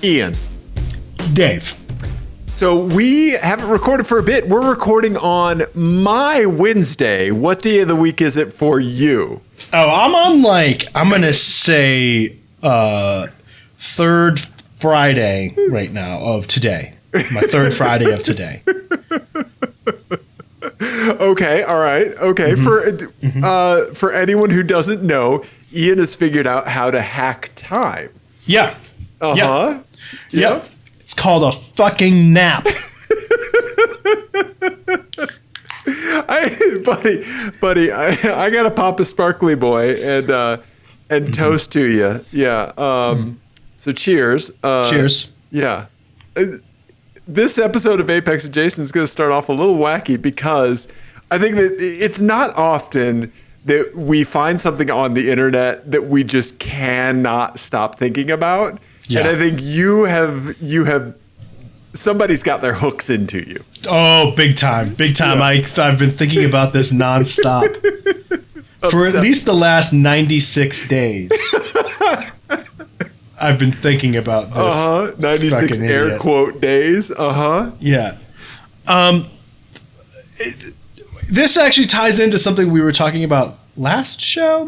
Ian. Dave. So we haven't recorded for a bit. We're recording on my Wednesday. What day of the week is it for you? Oh, I'm going to say third Friday right now of today. My third Friday of today. Okay, all right. Okay, for anyone who doesn't know, Ian has figured out how to hack time. Yeah. Uh-huh. Yep. It's called a fucking nap. Buddy, I gotta pop a sparkly boy and toast to you. Yeah. So cheers. Cheers. Yeah. This episode of Apex Adjacent is going to start off a little wacky because I think that it's not often that we find something on the internet that we just cannot stop thinking about. Yeah. And I think you have somebody's got their hooks into you. Oh, big time. Yeah. I've been thinking about this nonstop for at least the last 96 days. I've been thinking about this. 96 air quote days. Yeah. This actually ties into something we were talking about last show.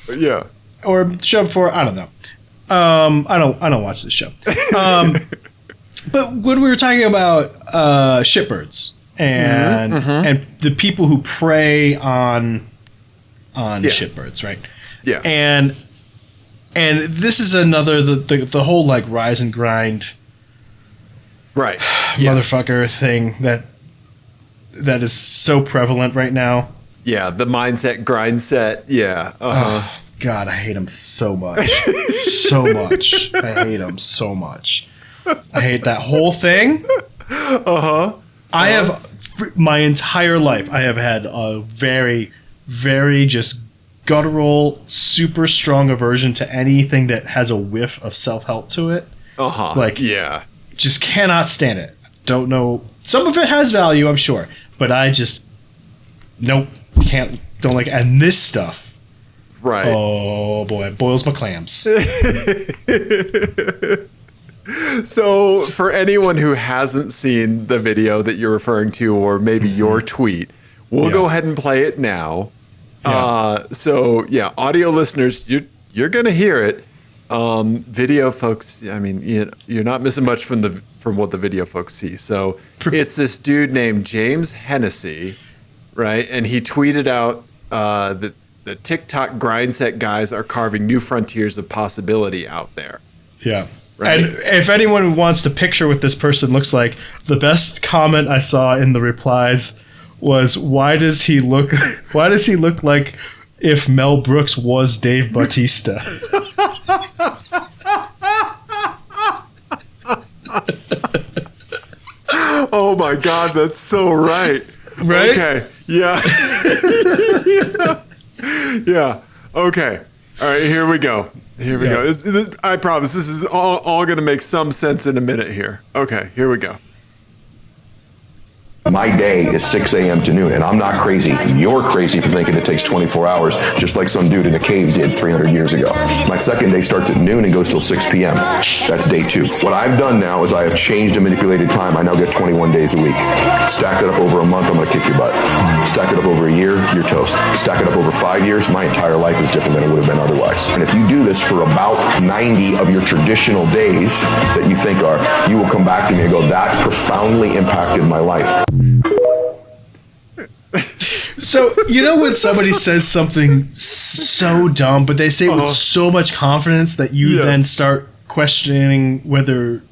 Yeah. Or show before. I don't know. I don't watch this show. But when we were talking about shitbirds and the people who prey on shitbirds, right? Yeah. And this is another the whole like rise and grind, right? Motherfucker thing that is so prevalent right now. Yeah, the mindset, Grindset. Yeah. Oh, God, I hate him so much, so much. I hate him so much. I hate that whole thing. I have my entire life. I have had a very, very just guttural, super strong aversion to anything that has a whiff of self-help to it. Just cannot stand it. Don't know. Some of it has value, I'm sure, but I just don't like it. And this stuff, right? Oh boy, it boils my clams. So for anyone who hasn't seen the video that you're referring to, or maybe your tweet, we'll go ahead and play it now. Yeah. Audio listeners, you're gonna hear it. Video folks, I mean, you're not missing much from what the video folks see. So it's this dude named James Hennessy, right? And he tweeted out that the TikTok Grindset guys are carving new frontiers of possibility out there. Yeah. Right? And if anyone wants to picture what this person looks like, the best comment I saw in the replies was, why does he look like if Mel Brooks was Dave Bautista? Oh my God, that's so right. Right? Okay. Yeah. Yeah. Okay. All right, here we go. I promise this is all going to make some sense in a minute here. Okay, here we go. My day is 6 a.m. to noon, and I'm not crazy. You're crazy for thinking it takes 24 hours, just like some dude in a cave did 300 years ago. My second day starts at noon and goes till 6 p.m. That's day 2. What I've done now is I have changed and manipulated time. I now get 21 days a week. Stack it up over a month, I'm going to kick your butt. Stack it up over a year, you're toast. Stack it up over 5 years, my entire life is different than it would have been otherwise. And if you do this for about 90 of your traditional days that you think are, you will come back to me and go, that profoundly impacted my life. So, when somebody says something so dumb, but they say it with so much confidence that you then start questioning whether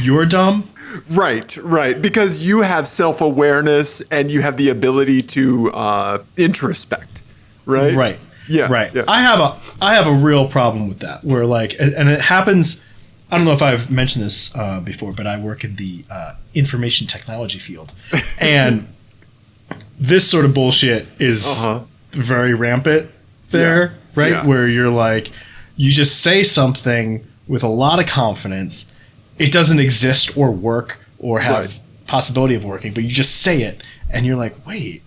you're dumb? Right. Because you have self-awareness and you have the ability to introspect, right? Right. Yeah. Right. Yeah. I have a real problem with that, where and it happens. I don't know if I've mentioned this before, but I work in the information technology field, and this sort of bullshit is very rampant there, right? Yeah. Where you're like, you just say something with a lot of confidence. It doesn't exist or work or have possibility of working, but you just say it, and you're like, wait,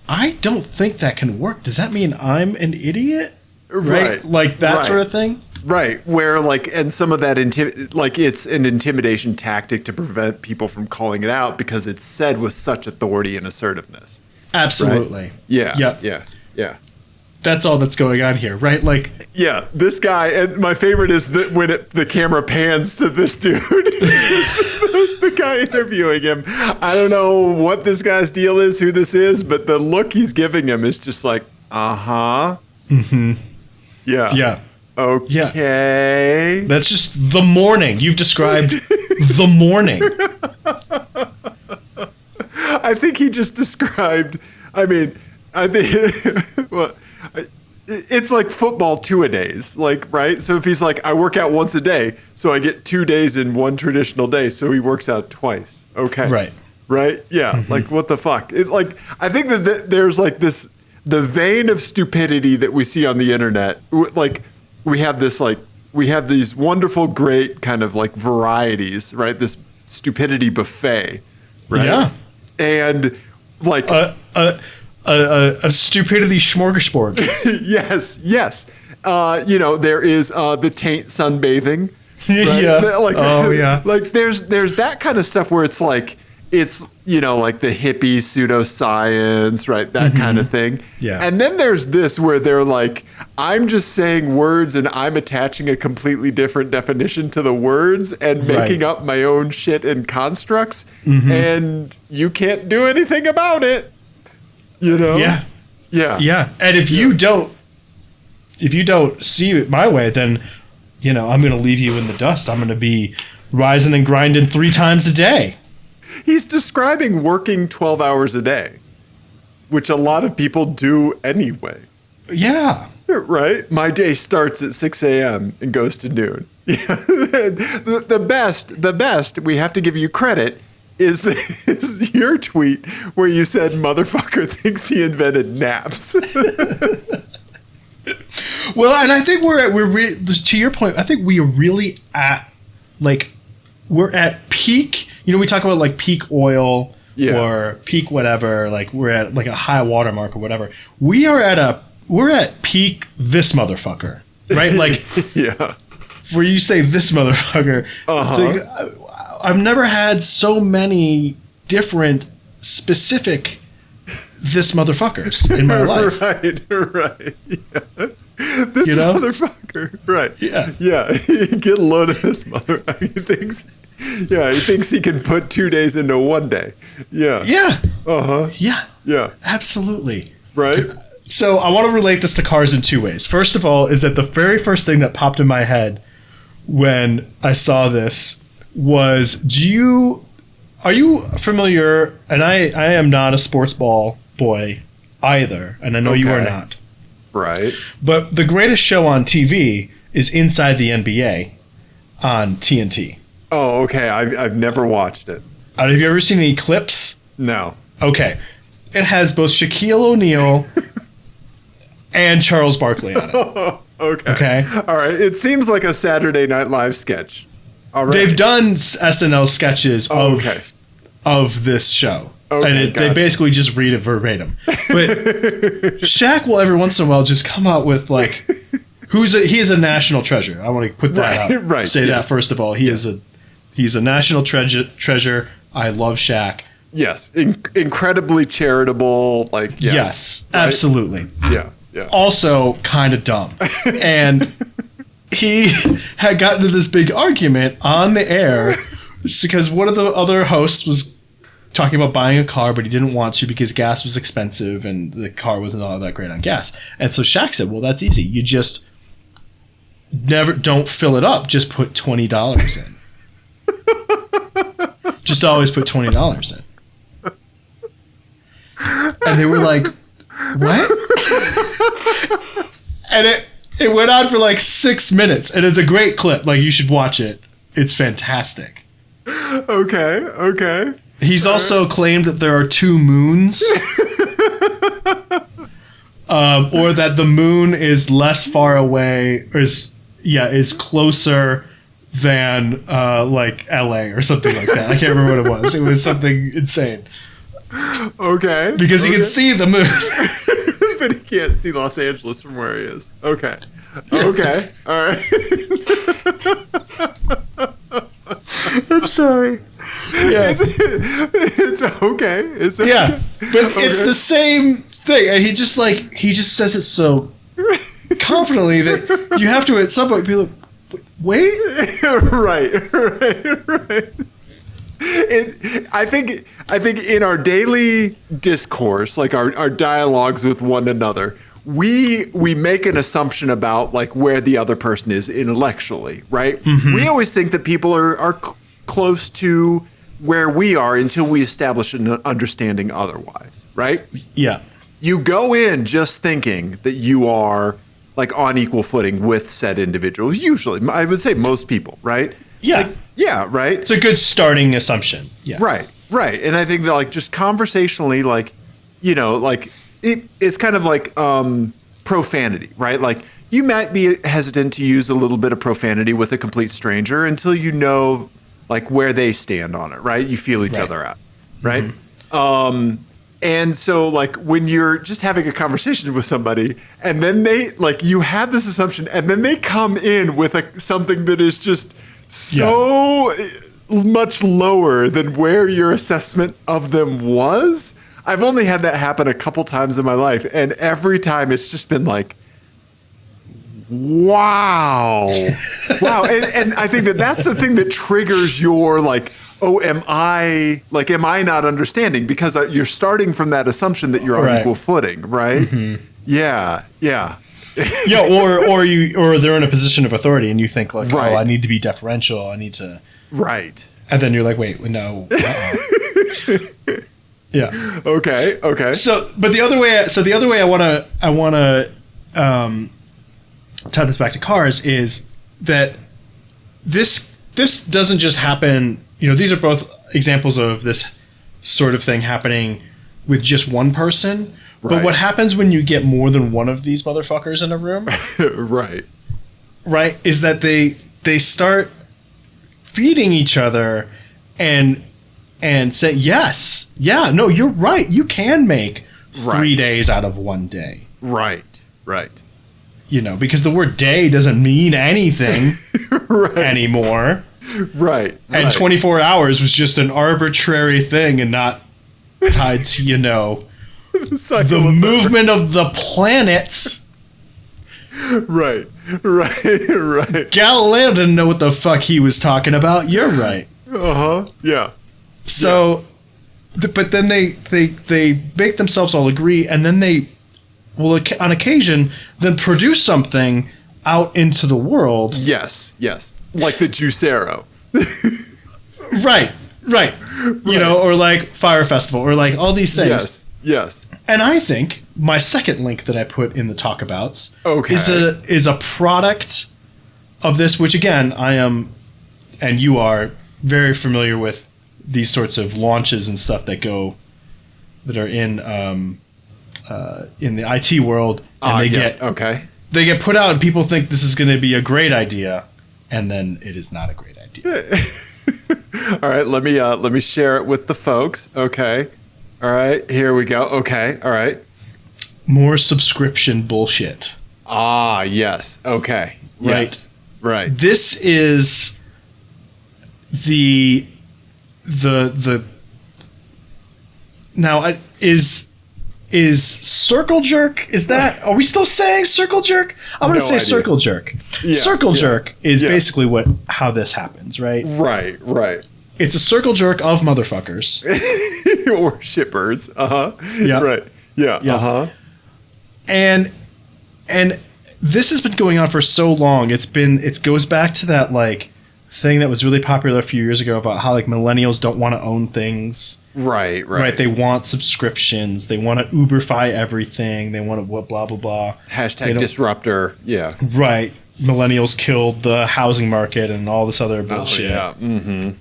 I don't think that can work. Does that mean I'm an idiot? Right. Like that sort of thing? Right, where like, and some of that, like it's an intimidation tactic to prevent people from calling it out because it's said with such authority and assertiveness. Absolutely. Right? Yeah. Yep. Yeah. That's all that's going on here, right? Like, yeah, this guy, and my favorite is that when the camera pans to this dude, the guy interviewing him. I don't know what this guy's deal is, who this is, but the look he's giving him is just like, mm-hmm. Yeah. Yeah. Okay. That's just the morning. You've described the morning. I think he just described, I think, well, it's like football 2-a-days, like, right? So if he's like, I work out once a day, so I get 2 days in one traditional day, so he works out twice. Okay. Right? Yeah. Mm-hmm. Like, what the fuck? I think that there's like the vein of stupidity that we see on the internet, like, we have these wonderful, great kind of like varieties, right? This stupidity buffet, right? Yeah. And like a stupidity smorgasbord. yes. There is the taint sunbathing. Right? Yeah. Like there's that kind of stuff where it's like like the hippie pseudoscience, right? That kind of thing. Yeah. And then there's this where they're like, I'm just saying words and I'm attaching a completely different definition to the words and making up my own shit and constructs. Mm-hmm. And you can't do anything about it. Yeah. And if you don't see it my way, then, I'm going to leave you in the dust. I'm going to be rising and grinding 3 times a day. He's describing working 12 hours a day, which a lot of people do anyway. Yeah. Right? My day starts at 6 a.m. and goes to noon. The best, we have to give you credit, is your tweet where you said motherfucker thinks he invented naps. Well, and I think we're to your point, I think we are really at we're at peak. We talk about like peak oil or peak whatever, like we're at like a high water mark or whatever. We're at peak this motherfucker, right? Like, yeah. Where you say this motherfucker. I've never had so many different specific this motherfuckers in my life. Right. Yeah. This motherfucker. Right. Yeah. Get a load of this motherfucker. He thinks he can put 2 days into one day. Yeah. Yeah. Yeah. Yeah. Absolutely. Right. So I want to relate this to cars in 2 ways. First of all, is that the very first thing that popped in my head when I saw this was, are you familiar, and I am not a sports ball boy either, and I know you are not. Right. But the greatest show on TV is Inside the NBA on TNT. Oh, okay. I've never watched it. Have you ever seen any clips? No. Okay. It has both Shaquille O'Neal and Charles Barkley on it. Okay. All right. It seems like a Saturday Night Live sketch. All right. They've done SNL sketches of this show. Okay, and they basically just read it verbatim. But Shaq will every once in a while just come out with like, he is a national treasure. I want to put that out. Right. Say that first of all. He's a national treasure. I love Shaq. Yes. Incredibly charitable. Yes, absolutely. Yeah. Also kind of dumb. And he had gotten into this big argument on the air because one of the other hosts was talking about buying a car, but he didn't want to because gas was expensive and the car wasn't all that great on gas. And so Shaq said, well, that's easy. You just don't fill it up. Just put $20 in. Just always put $20 in. And they were like, what? And it went on for like 6 minutes, and it's a great clip. Like, you should watch it. It's fantastic. Okay. He's also claimed that there are 2 moons. Or that the moon is less far away, or is closer than like LA or something like that. I can't remember what it was. It was something insane. Okay. Because you can see the moon. but he can't see Los Angeles from where he is. Okay. Okay. All right. I'm sorry. Yeah. It's okay. It's okay. Yeah. But it's the same thing. And he just says it so confidently that you have to at some point be like, wait? Right. I think in our daily discourse, like our dialogues with one another, we make an assumption about like where the other person is intellectually, right? Mm-hmm. We always think that people are close to where we are until we establish an understanding otherwise, right? Yeah. You go in just thinking that you are like on equal footing with said individuals. Usually, I would say most people, right? Yeah. Like, yeah, right? It's a good starting assumption. Yeah. Right. And I think that like just conversationally, like, you know, like it's kind of like profanity, right? Like you might be hesitant to use a little bit of profanity with a complete stranger until you know like where they stand on it, right? You feel each other out, right? Mm-hmm. And so like when you're just having a conversation with somebody and then they like you have this assumption and then they come in with something that is just so much lower than where your assessment of them was. I've only had that happen a couple times in my life, and every time it's just been like, wow. And I think that's the thing that triggers your like, oh, am I not understanding? Because you're starting from that assumption that you're on equal footing, right? Mm-hmm. Yeah. Yeah, or they're in a position of authority, and you think like, oh, I need to be deferential. I need to. Right. And then you're like, wait, no. Yeah. Okay. So the other way I want to tie this back to cars is that this doesn't just happen. You know, these are both examples of this sort of thing happening with just one person. Right. But what happens when you get more than one of these motherfuckers in a room? Right, is that they start feeding each other and say, yes, yeah, no, you're right. You can make 3 days out of 1 day. Right. You know, because the word day doesn't mean anything anymore. Right. And 24 hours was just an arbitrary thing and not tied to, you know, the movement of the planets. Right. Galileo didn't know what the fuck he was talking about. You're right. Yeah. So, but then they make themselves all agree, and then they will, on occasion, then produce something out into the world. Yes. Like the Juicero. Right. You know, or like Fire Festival, or like all these things. Yes. And I think my second link that I put in the talkabouts is a product of this, which again, I am, and you are very familiar with these sorts of launches and stuff that are in the IT world, and they get put out, and people think this is going to be a great idea, and then it is not a great idea. All right, let me share it with the folks. Okay. All right, here we go. Okay. All right. More subscription bullshit. Yes. Okay. Right. Yes. Right. This is the now is Circle Jerk, is that, are we still saying Circle Jerk? I'm going to say idea. Circle Jerk. Yeah, Circle Jerk is basically how this happens, right? Right. It's a circle jerk of motherfuckers. Or shitbirds. Yeah. Right. Yeah. And this has been going on for so long. It goes back to that like thing that was really popular a few years ago about how like millennials don't want to own things. Right. They want subscriptions. They want to Uberfy everything. They want to blah, blah, blah. Hashtag disruptor. Yeah. Right. Millennials killed the housing market and all this other bullshit. Yeah. Mm-hmm.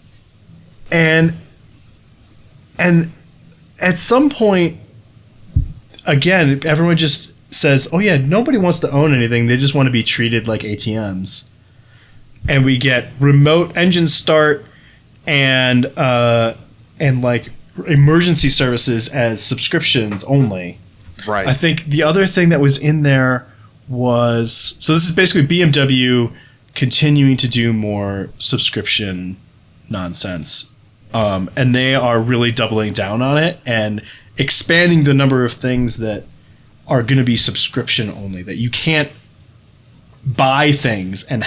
And at some point, again, everyone just says, oh yeah, nobody wants to own anything. They just want to be treated like ATMs. And we get remote engine start and like emergency services as subscriptions only. Right. I think the other thing that was in there was, so this is basically BMW continuing to do more subscription nonsense. And they are really doubling down on it and expanding the number of things that are going to be subscription only, that you can't buy things and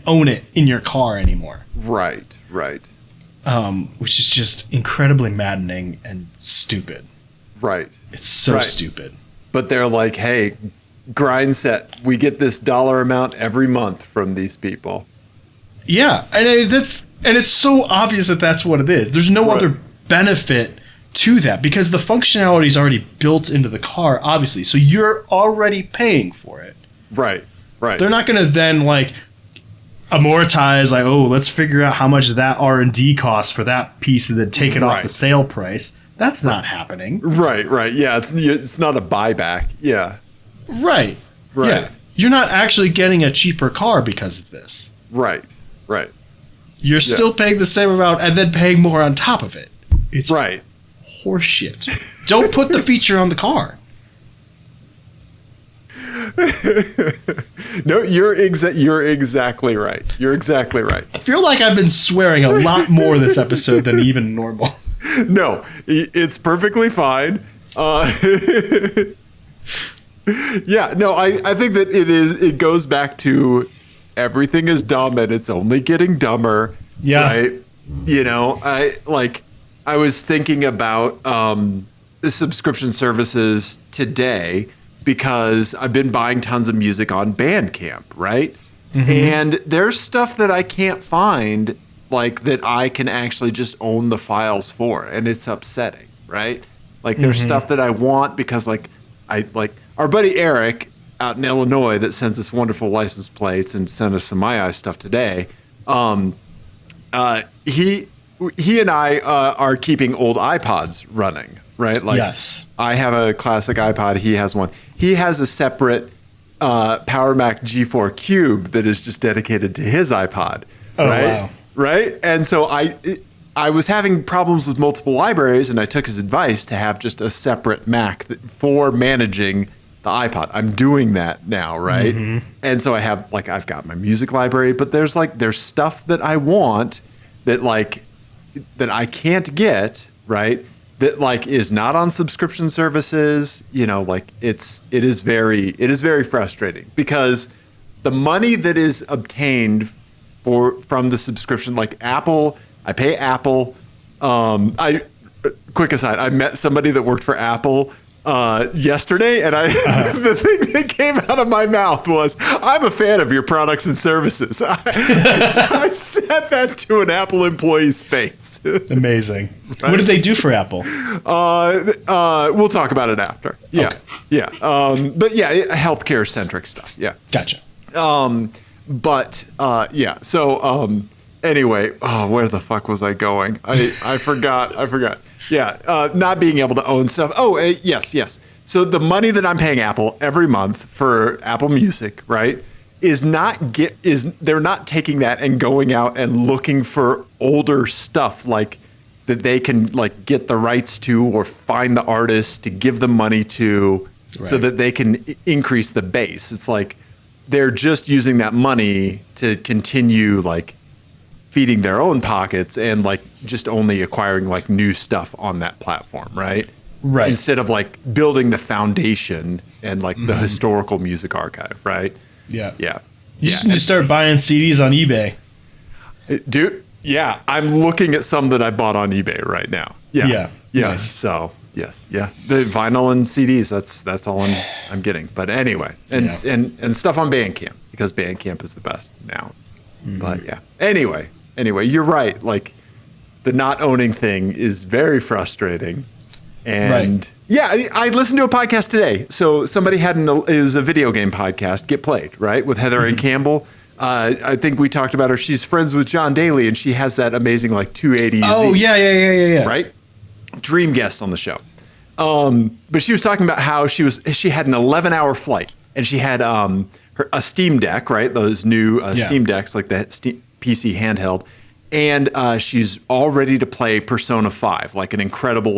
own it in your car anymore. Right. Which is just incredibly maddening and stupid. Right. It's so stupid. But they're like, hey, Grindset, we get this dollar amount every month from these people. Yeah, and it's so obvious that that's what it is. There's no other benefit to that because the functionality is already built into the car, obviously. So you're already paying for it. Right. They're not going to then like amortize, like, oh, let's figure out how much that R&D costs for that piece and then take it off the sale price. That's not happening. Right. Yeah, it's not a buyback. Yeah. Right. Yeah. You're not actually getting a cheaper car because of this. Right. You're still paying the same amount and then paying more on top of it. It's horseshit. Don't put the feature on the car. No, you're exactly right. You're exactly right. I feel like I've been swearing a lot more this episode than even normal. No, it's perfectly fine. Yeah, no, I think that it goes back to everything is dumb and it's only getting dumber. Yeah. Right? You know, I was thinking about the subscription services today because I've been buying tons of music on Bandcamp, right? Mm-hmm. And there's stuff that I can't find like that I can actually just own the files for, and it's upsetting, right? Like there's stuff that I want because like our buddy Eric out in Illinois that sends us wonderful license plates and sent us some My Eye stuff today. He and I are keeping old iPods running, right? Like yes. I have a classic iPod. He has one. He has a separate Power Mac G4 Cube that is just dedicated to his iPod. Oh, right? Wow. Right. And so I was having problems with multiple libraries, and I took his advice to have just a separate Mac for managing the iPod. I'm doing that now, right? Mm-hmm. And so I've got my music library, but there's stuff that I want that I can't get, right? That is not on subscription services. You know, it is very frustrating because the money that is obtained from the subscription, like Apple, I pay Apple. Quick aside, I met somebody that worked for Apple yesterday, and the thing that came out of my mouth was, "I'm a fan of your products and services." I said that to an Apple employee's face. Amazing. Right? What did they do for Apple? We'll talk about it after. Yeah, okay. Yeah. But yeah, healthcare centric stuff. Yeah. Gotcha. Yeah. So anyway, where the fuck was I going? I forgot. Yeah, not being able to own stuff. Yes. So the money that I'm paying Apple every month for Apple Music, right, they're not taking that and going out and looking for older stuff that they can get the rights to or find the artists to give them money to, right, so that they can increase the base. It's like they're just using that money to continue feeding their own pockets and just only acquiring new stuff on that platform, right? Right. Instead of building the foundation and the historical music archive, right? Yeah. Yeah. You just need to start buying CDs on eBay. Dude, yeah, I'm looking at some that I bought on eBay right now. Yeah. Yeah. Yes. Nice. So, yes. Yeah. The vinyl and CDs, that's all I'm getting. But anyway, and stuff on Bandcamp because Bandcamp is the best now. Mm-hmm. But yeah. Anyway, you're right. The not owning thing is very frustrating. And right. Yeah, I listened to a podcast today. So somebody it was a video game podcast, Get Played, right? With Heather and Campbell. I think we talked about her. She's friends with John Daly, and she has that amazing 280Z. Oh, yeah. Right? Dream guest on the show. But she was talking about how she had an 11-hour flight, and she had a Steam Deck, right? Those new Steam Decks, the PC handheld, and she's all ready to play Persona 5, an incredible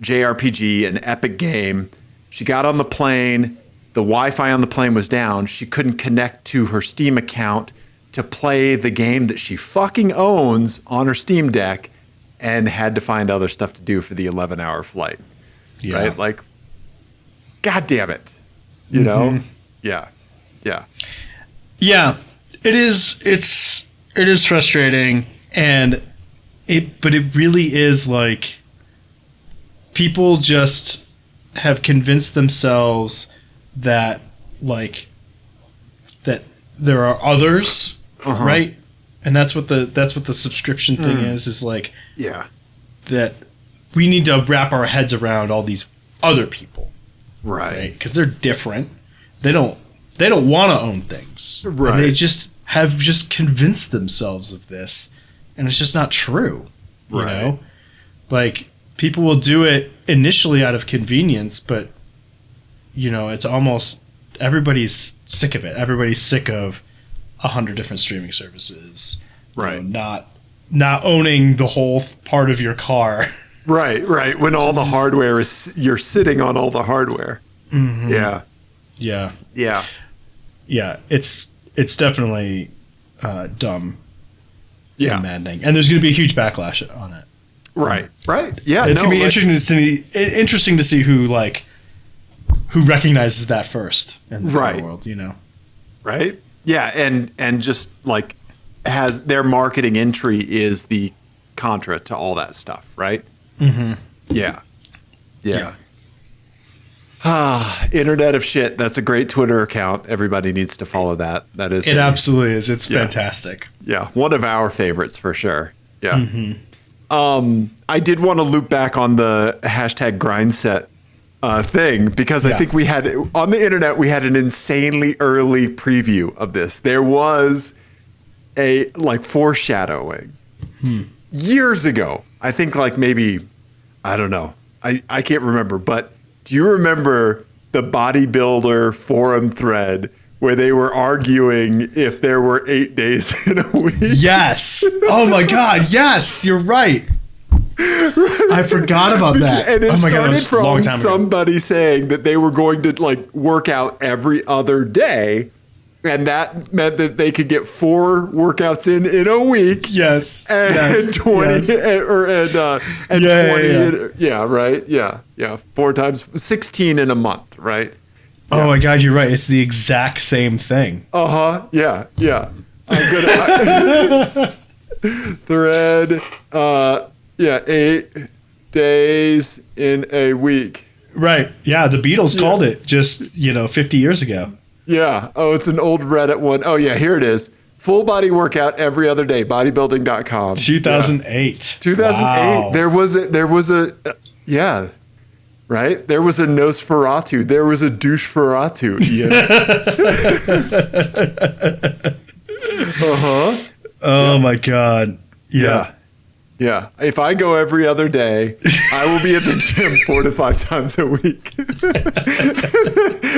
JRPG, an epic game. She got on the plane. The Wi-Fi on the plane was down. She couldn't connect to her Steam account to play the game that she fucking owns on her Steam Deck, and had to find other stuff to do for the 11-hour flight. Yeah. Right? Like, God damn it. You know? Yeah. Yeah. Yeah. It is frustrating, but it really is like people just have convinced themselves that that there are others, right? And that's what the subscription thing is like, Yeah. that we need to wrap our heads around all these other people, Right. because they're different. They don't want to own things. Right. And they just have convinced themselves of this, and it's just not true. You Right. know? Like, people will do it initially out of convenience, but it's almost everybody's sick of it. Everybody's sick of 100 different streaming services. Right. Not owning the whole part of your car. Right. When all the hardware you're sitting on all the hardware. Yeah. Yeah. Yeah. Yeah. It's definitely dumb. Yeah. And maddening. And there's going to be a huge backlash on it. Right. Yeah. It's going to be interesting to see who recognizes that first in the Right. world, Right. Yeah. And just like has their marketing entry is the contra to all that stuff. Right. Yeah. Internet of Shit. That's a great Twitter account. Everybody needs to follow that. That is. It absolutely is. It's fantastic. Yeah. One of our favorites for sure. Yeah. I did want to loop back on the hashtag Grindset thing, because I think we had on the internet, we had an insanely early preview of this. There was a foreshadowing years ago. I think maybe, I don't know. I can't remember, but do you remember the bodybuilder forum thread where they were arguing if there were 8 days in a week? Yes. Oh my God. Yes. You're right. I forgot about that. And it started a long from time ago. somebody saying that they were going to work out every other day, and that meant that they could get 4 workouts in a week. Yes. And 20 and 20. Yeah. Right. Yeah. 4 times 16 in a month. Right. Oh my God, you're right. It's the exact same thing. Yeah. I'm good. Thread. 8 days in a week. Right. Yeah. The Beatles called it just 50 years ago. Yeah. Oh, it's an old Reddit one. Oh yeah, here it is. Full body workout every other day. Bodybuilding.com. 2008. 2008. Wow. There was a yeah. Right? There was a Nosferatu. There was a doucheferatu. Yeah. Oh my God. Yeah. Yeah. If I go every other day, I will be at the gym 4 to 5 times a week.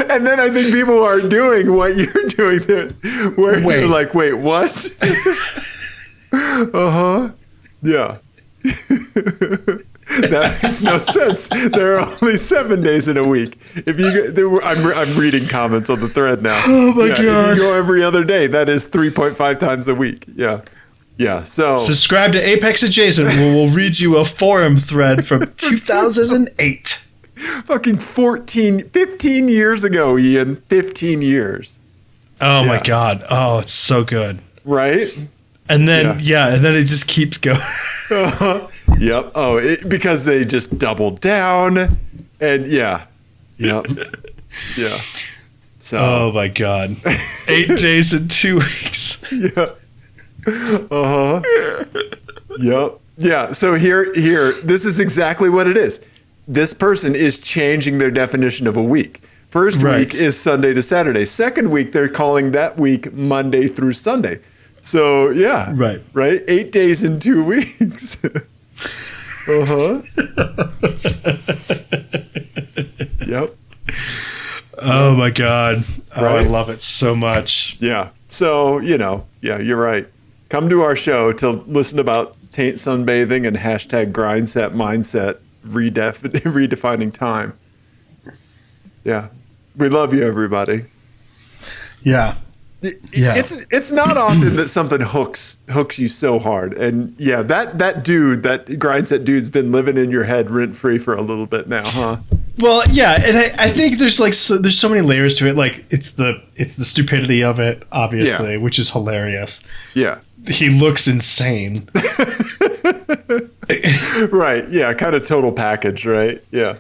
And then I think people are doing what you're doing there, where you're like, wait, what? Yeah. That makes no sense. There are only 7 days in a week. If you, I'm reading comments on the thread now. Oh my God. If you go every other day, that is 3.5 times a week. Yeah. Yeah. So Subscribe to Apex Adjacent. We'll read you a forum thread from 2008. fucking 15 years ago, Ian. 15 years. Oh my God. Oh, it's so good. Right? And then, and then it just keeps going. Yep. Oh, because they just doubled down. And Yep. Yeah. So. Oh my God. 8 days and 2 weeks. Yeah. Yep. Yeah. So here, this is exactly what it is. This person is changing their definition of a week. First week is Sunday to Saturday. Second week, they're calling that week Monday through Sunday. So yeah. Right. 8 days in 2 weeks. Yep. Oh my God. Oh, I Right? love it so much. Yeah. So, you're right. Come to our show to listen about taint sunbathing and hashtag Grindset mindset redefining time. Yeah. We love you, everybody. Yeah. Yeah. It's not often that something hooks you so hard. And yeah, that dude, that Grindset dude's been living in your head rent free for a little bit now, huh? Well, yeah, and I think there's there's so many layers to it. Like it's the stupidity of it, obviously, which is hilarious. Yeah. He looks insane. Right. Yeah, kind of total package, right? Yeah.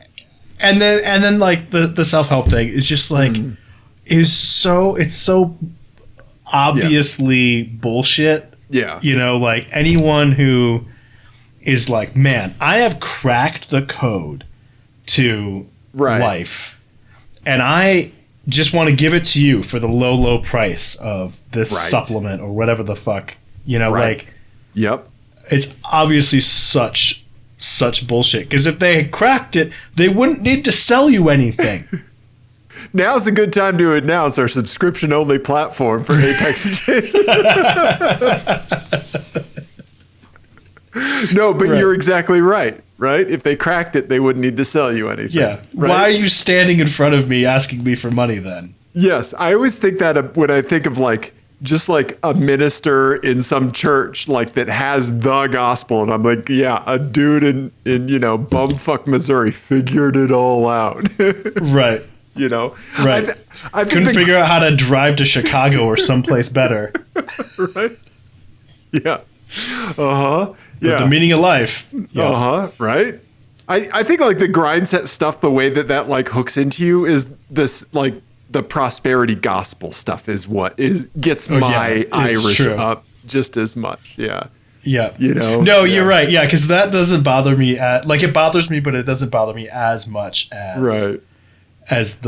And then like the self-help thing is just like it's so obviously bullshit. Yeah. You know, like anyone who is like, man, I have cracked the code to life, and I just want to give it to you for the low price of this supplement or whatever the fuck, you know, like, yep, it's obviously such bullshit, because if they had cracked it, they wouldn't need to sell you anything. Now's a good time to announce our subscription only platform for Apex Adjacent. No, but you're exactly right. Right? If they cracked it, they wouldn't need to sell you anything. Yeah. Right? Why are you standing in front of me asking me for money then? Yes. I always think that when I think of like, just like a minister in some church, like that has the gospel. And I'm like, yeah, a dude in bumfuck Missouri figured it all out. Right. You know? Right. I couldn't figure out how to drive to Chicago or someplace better. Right. Yeah. Uh-huh. Yeah. The meaning of life. Yeah. Uh-huh. Right. I think like the Grindset stuff, the way that like hooks into you is this, like the prosperity gospel stuff is what gets my Irish up just as much. Yeah. Yeah. You know? No, you're right. Yeah. Cause that doesn't bother me it bothers me, but it doesn't bother me as much as, as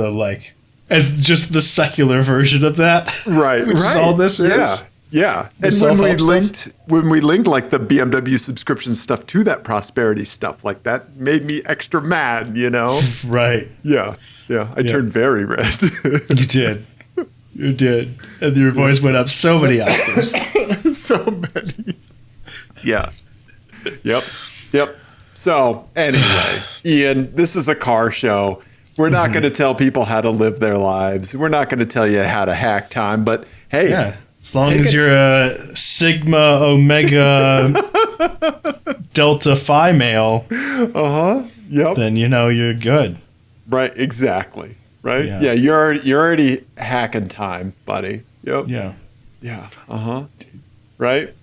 just the secular version of that. Right. Which is all this is. Yeah. Yeah. And when we linked like the BMW subscription stuff to that prosperity stuff, like that made me extra mad, you know? Right. Yeah. Yeah. I turned very red. You did. You did. And your voice went up so many octaves. So many. Yeah. Yep. So anyway, Ian, this is a car show. We're not going to tell people how to live their lives. We're not going to tell you how to hack time, but hey. Yeah. As long as you're a Sigma Omega Delta Phi male, yep, then you're good. Right, exactly. Right, yeah. You're already hacking time, buddy. Yep. Yeah. Right.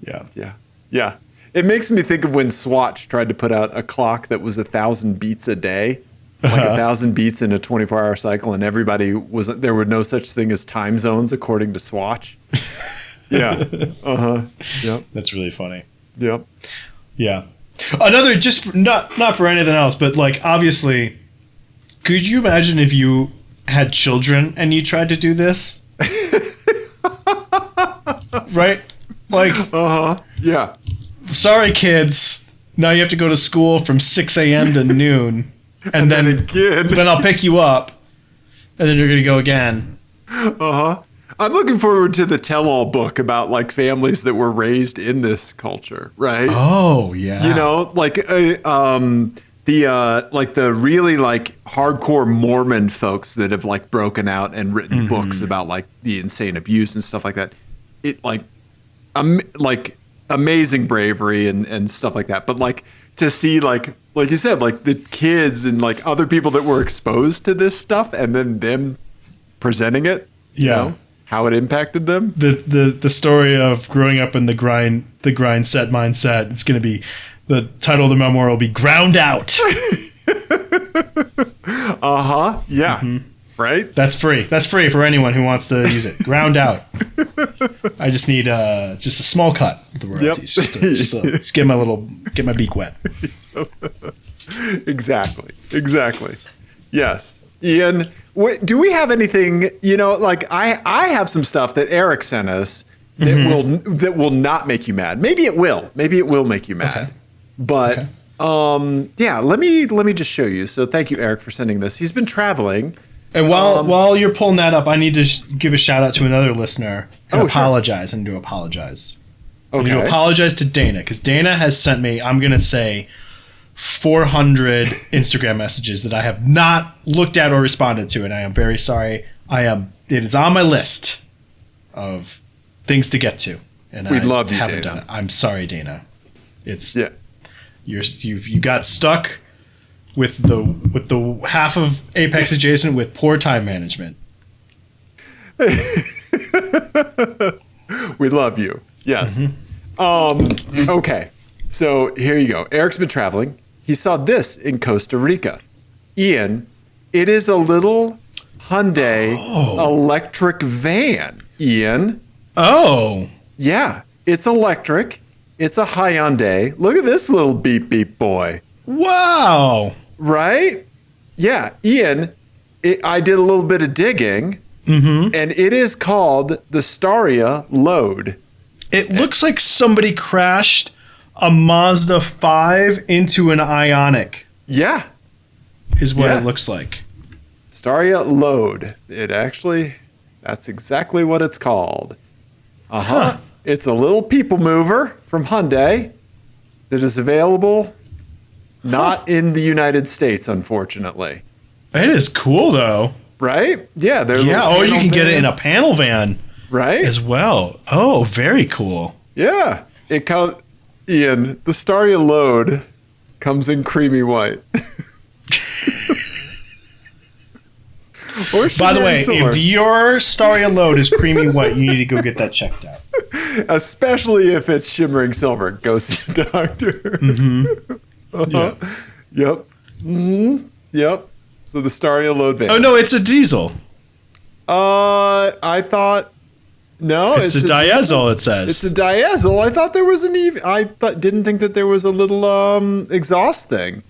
Yeah. It makes me think of when Swatch tried to put out a clock that was 1,000 beats a day. Like 1,000 beats in a 24-hour cycle, and there were no such thing as time zones according to Swatch. Yeah. Yep. That's really funny. Yep. Yeah. Another, just not for anything else, but like obviously, could you imagine if you had children and you tried to do this? Right? Like. Yeah. Sorry, kids. Now you have to go to school from 6 a.m. to noon. And then again. Then I'll pick you up, and then you're going to go again. I'm looking forward to the tell-all book about like families that were raised in this culture, right? Oh yeah. You know, like the really like hardcore Mormon folks that have like broken out and written books about like the insane abuse and stuff like that. It like amazing bravery and stuff like that. But like to see like you said, like the kids and like other people that were exposed to this stuff and then them presenting it, you know, how it impacted them. The story of growing up in the Grindset mindset, it's going to be, the title of the memoir will be Ground Out. Yeah. Right? That's free. That's free for anyone who wants to use it. Ground Out. I just need just a small cut of the royalties. Yep. Just get my beak wet. Exactly. Yes. Ian, do we have anything, like I have some stuff that Eric sent us that will not make you mad. Maybe it will make you mad. Okay. But let me just show you. So thank you, Eric, for sending this. He's been traveling. And while you're pulling that up, I need to give a shout out to another listener and apologize. Sure. I need to apologize. Okay. I need to apologize to Dana, because Dana has sent me, I'm going to say, 400 Instagram messages that I have not looked at or responded to, and I am very sorry. It is on my list of things to get to, and We I love you, haven't Dana. done it. I'm sorry, Dana. It's Yeah. you got stuck with the half of Apex adjacent with poor time management. We love you. Yes. Okay. So here you go. Eric's been traveling. He saw this in Costa Rica. Ian, it is a little Hyundai electric van. Ian. Oh, Yeah, it's electric. It's a Hyundai. Look at this little beep beep boy. wow. Right? Yeah, Ian, I did a little bit of digging, and it is called the Staria Load. It looks like somebody crashed a Mazda 5 into an Ioniq, Yeah, is what Yeah. it looks like. Staria Load. That's exactly what it's called. Huh. It's a little people mover from Hyundai that is available not in the United States, unfortunately. It is cool, though. Right? Yeah, they're Yeah, little you panel can get it van, in a panel van right? as well. Oh, very cool. Yeah, it comes. Ian, the Staria Load comes in creamy white. Or By the shimmering way, silver. if your Staria load is creamy white, you need to go get that checked out. Especially if it's shimmering silver, go see a doctor. Yeah. Yep. Yep. So the Staria Load van. Oh, no, it's a diesel. I thought. No, It's a diesel, it says. It's a diesel. I thought there was an EV. Didn't think that there was a little exhaust thing.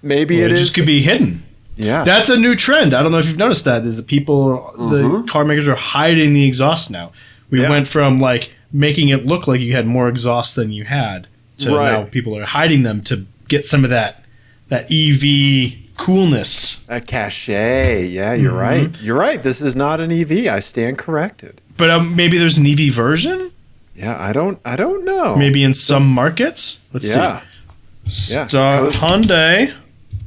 Maybe It it is. just could be hidden. Yeah. That's a new trend. I don't know if you've noticed that. Is that the car makers are hiding the exhaust now. We Yeah. went from like making it look like you had more exhaust than you had to Right. now people are hiding them to get some of that EV coolness. A cachet. Yeah, you're right. You're right. This is not an EV. I stand corrected. But maybe there's an EV version. Yeah, I don't know. Maybe in some markets. Let's Yeah. see. Yeah. Hyundai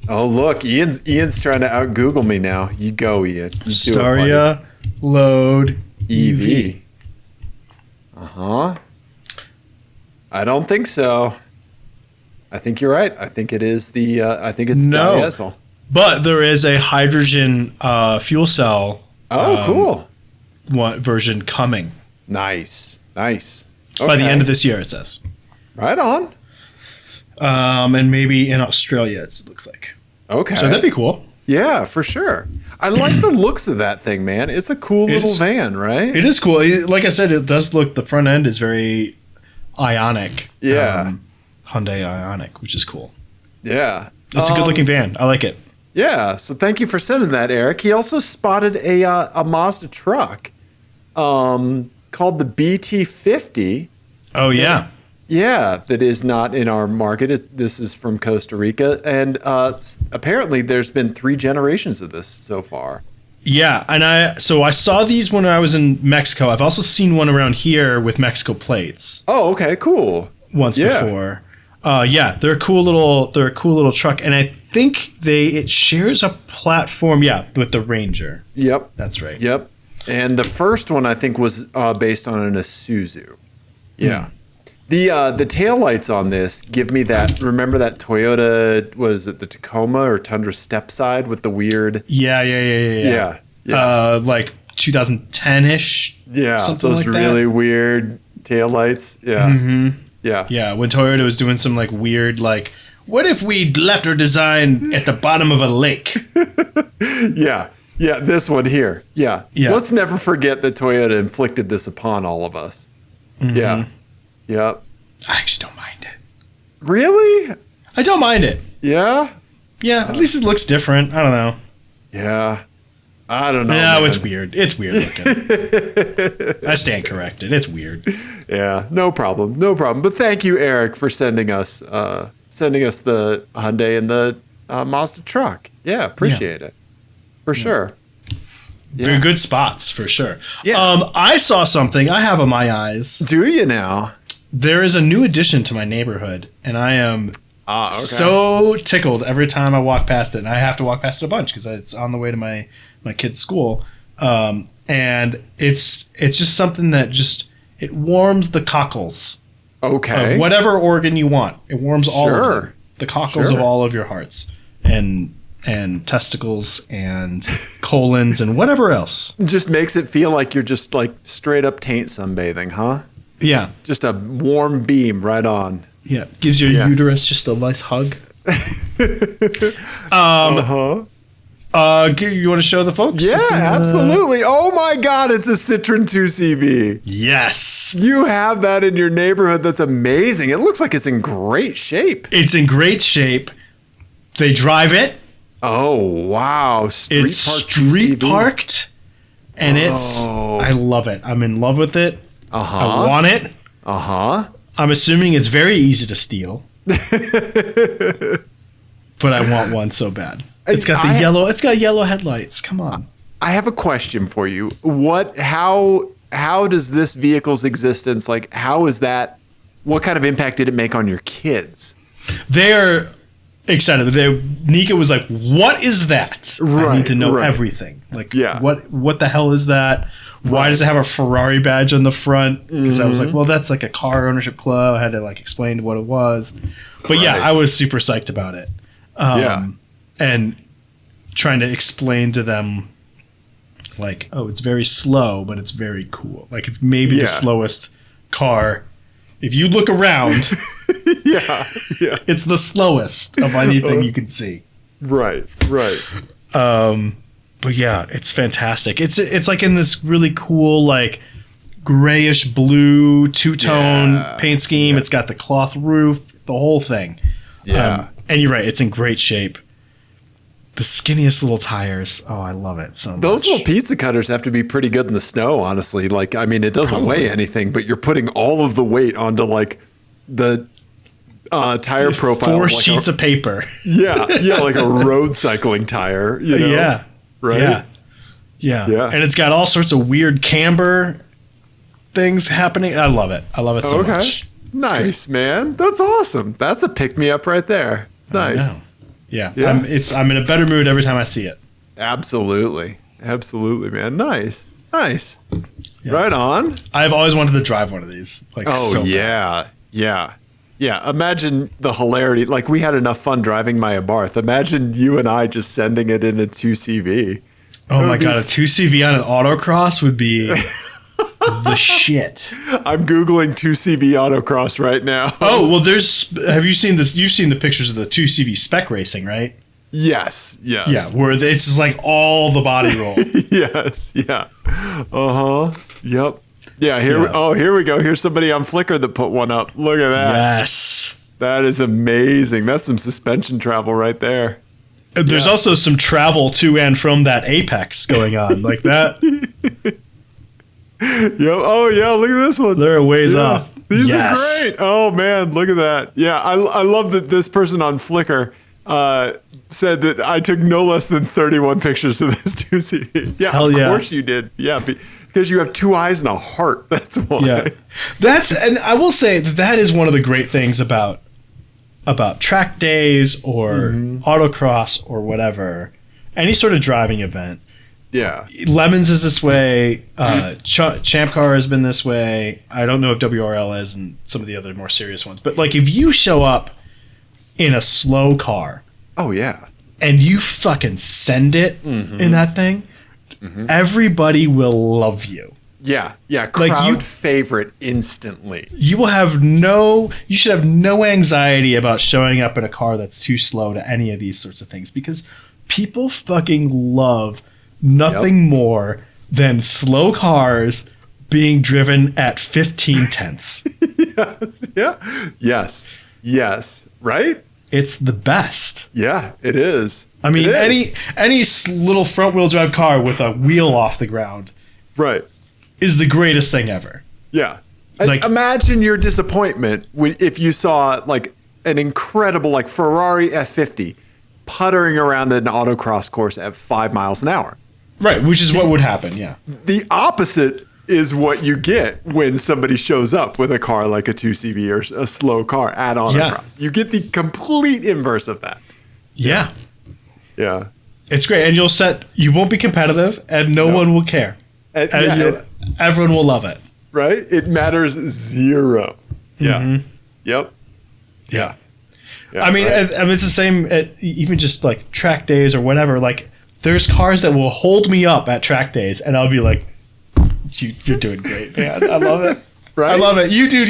Oh, look, Ian's trying to out Google me now. You go, Ian. You do it, buddy. Staria Load EV. I don't think so. I think you're right. I think it is the. I think it's No. diesel. But there is a hydrogen fuel cell Oh, cool. version coming Nice. by the end of this year, it says. Right on. And maybe in Australia, it looks like. Okay. So that'd be cool. Yeah, for sure. I like the looks of that thing, man. It's a cool little It's- van, right? It is cool. Like I said, it does look. The front end is very Ionic. Yeah. Hyundai Ionic, which is cool. Yeah. It's a good looking van. I like it. Yeah. So thank you for sending that, Eric. He also spotted a Mazda truck called the BT50. Oh yeah. Yeah, that is not in our market. This is from Costa Rica. And apparently there's been 3 generations of this so far. Yeah, and I saw these when I was in Mexico. I've also seen one around here with Mexico plates Oh, okay, cool. once Yeah. before. Yeah, they're a cool little truck, and I think it shares a platform. Yeah, with the Ranger. Yep. That's right. Yep. And the first one I think was based on an Isuzu. Yeah. The taillights on this give me that. Remember that Toyota? Was it the Tacoma or Tundra stepside with the weird? Yeah. Like 2010-ish. Yeah, something those like that. really weird taillights. Yeah. Yeah. Yeah, when Toyota was doing some like weird like, what if we left our design at the bottom of a lake? Yeah. Yeah. This one here. Yeah. Yeah. Let's never forget that Toyota inflicted this upon all of us. Yeah. Yep. I actually don't mind it. Really? I don't mind it. Yeah. Yeah, at least it looks different. I don't know. Yeah. I don't know. No, man. it's weird. It's weird looking. I stand corrected. It's weird. Yeah, no problem, no problem. But thank you, Eric, for sending us the Hyundai and the Mazda truck. Yeah, appreciate it for sure. Very good spots for sure. Yeah. I saw something. I have on my eyes. Do you now? There is a new addition to my neighborhood, and I am Okay. So tickled every time I walk past it, and I have to walk past it a bunch because it's on the way to my kid's school. And it's just something that it warms the cockles of whatever organ you want. It warms all of them, the cockles of all of your hearts and testicles and colons and whatever else. It just makes it feel like you're just like straight up taint sunbathing, huh? Yeah. Just a warm beam right on. Yeah. Gives your uterus just a nice hug. You want to show the folks? Yeah, absolutely. Oh my God, it's a Citroen 2CV. Yes. You have that in your neighborhood. That's amazing. It looks like it's in great shape. It's in great shape. They drive it. Oh, wow. It's street parked. And I love it. I'm in love with it. I want it. I'm assuming it's very easy to steal. But I want one so bad. It's got yellow headlights. Come on. I have a question for you. How does this vehicle's existence, like, how is that, what kind of impact did it make on your kids? They're excited. Nika was like, what is that? I need to know everything. Like, what the hell is that? Why does it have a Ferrari badge on the front? Because I was like, well, that's like a car ownership club. I had to like explain what it was. But I was super psyched about it. And trying to explain to them, like, oh, it's very slow, but it's very cool. Like, it's maybe the slowest car. If you look around, it's the slowest of anything you can see. Right. But yeah, it's fantastic. It's like in this really cool, like, grayish blue two-tone paint scheme. It's got the cloth roof, the whole thing. And you're right, it's in great shape. The skinniest little tires. Oh, I love it so much. Those little pizza cutters have to be pretty good in the snow, honestly. Like, I mean, it doesn't weigh anything, but you're putting all of the weight onto, like, the tire profile. 4 sheets of paper. Like a road cycling tire. You know? Yeah. Right? Yeah. And it's got all sorts of weird camber things happening. I love it. I love it so much. Nice, man. That's awesome. That's a pick-me-up right there. Nice. Yeah. I'm in a better mood every time I see it. Absolutely, man. Nice. Yeah. Right on. I've always wanted to drive one of these. Like, yeah. Imagine the hilarity. Like, we had enough fun driving my Abarth. Imagine you and I just sending it in a 2CV. Oh my God, a 2CV on an autocross would be the shit. I'm Googling 2CV autocross right now. Oh, well, have you seen this? You've seen the pictures of the 2CV spec racing, right? Yes. Yeah, where it's just like all the body roll. Yes. Yeah. Yep. Yeah. Here we go. Here's somebody on Flickr that put one up. Look at that. Yes. That is amazing. That's some suspension travel right there. There's also some travel to and from that apex going on like that. Oh yeah, look at this one. They're a ways off. These are great. Oh man, look at that. Yeah, I love that this person on Flickr said that I took no less than 31 pictures of this 2CV. Yeah, of course you did. Yeah, because you have 2 eyes and a heart. That's why. Yeah, and I will say that is one of the great things about track days or autocross or whatever, any sort of driving event. Yeah. Lemons is this way. Champ Car has been this way. I don't know if WRL is and some of the other more serious ones. But like if you show up in a slow car. Oh, yeah. And you fucking send it in that thing, everybody will love you. Yeah. Crowd favorite instantly. You should have no anxiety about showing up in a car that's too slow to any of these sorts of things because people fucking love nothing more than slow cars being driven at 15 tenths. Yes. Right? It's the best. Yeah, it is. I mean, any little front wheel drive car with a wheel off the ground, right, is the greatest thing ever. Yeah. Like, imagine your disappointment if you saw like an incredible like Ferrari F50 puttering around an autocross course at 5 miles an hour. Right, which is what would happen, yeah. The opposite is what you get when somebody shows up with a car like a 2CV or a slow car at autocross. You get the complete inverse of that. Yeah. Yeah. It's great. And you won't be competitive and no one will care. Everyone will love it. Right? It matters zero. Yeah. Yep. Yeah. I mean, it's the same, even just like track days or whatever. Like, there's cars that will hold me up at track days, and I'll be like, "You're doing great, man. I love it. Right? I love it. You do.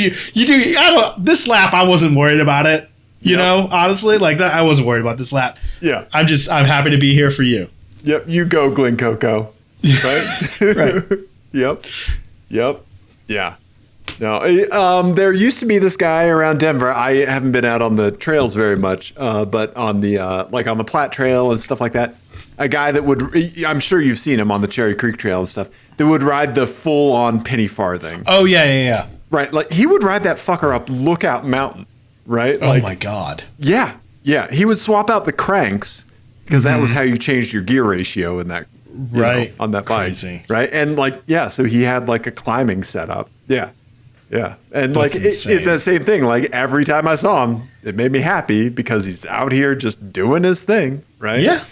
This lap, I wasn't worried about it. You know, honestly, like that, I wasn't worried about this lap. Yeah. I'm happy to be here for you. Yep. You go, Glen Coco. Right. Right. Yep. Yeah. No, there used to be this guy around Denver. I haven't been out on the trails very much, but on the like on the Platte Trail and stuff like that, a guy that would, I'm sure you've seen him on the Cherry Creek Trail and stuff, that would ride the full-on penny farthing. Oh, yeah. Right, like he would ride that fucker up Lookout Mountain, right? Oh, like, my God. Yeah. He would swap out the cranks because that was how you changed your gear ratio in that, right, on that crazy bike. Right, and like, so he had like a climbing setup. Yeah, and like it's that same thing. Like every time I saw him, it made me happy because he's out here just doing his thing, right? Yeah.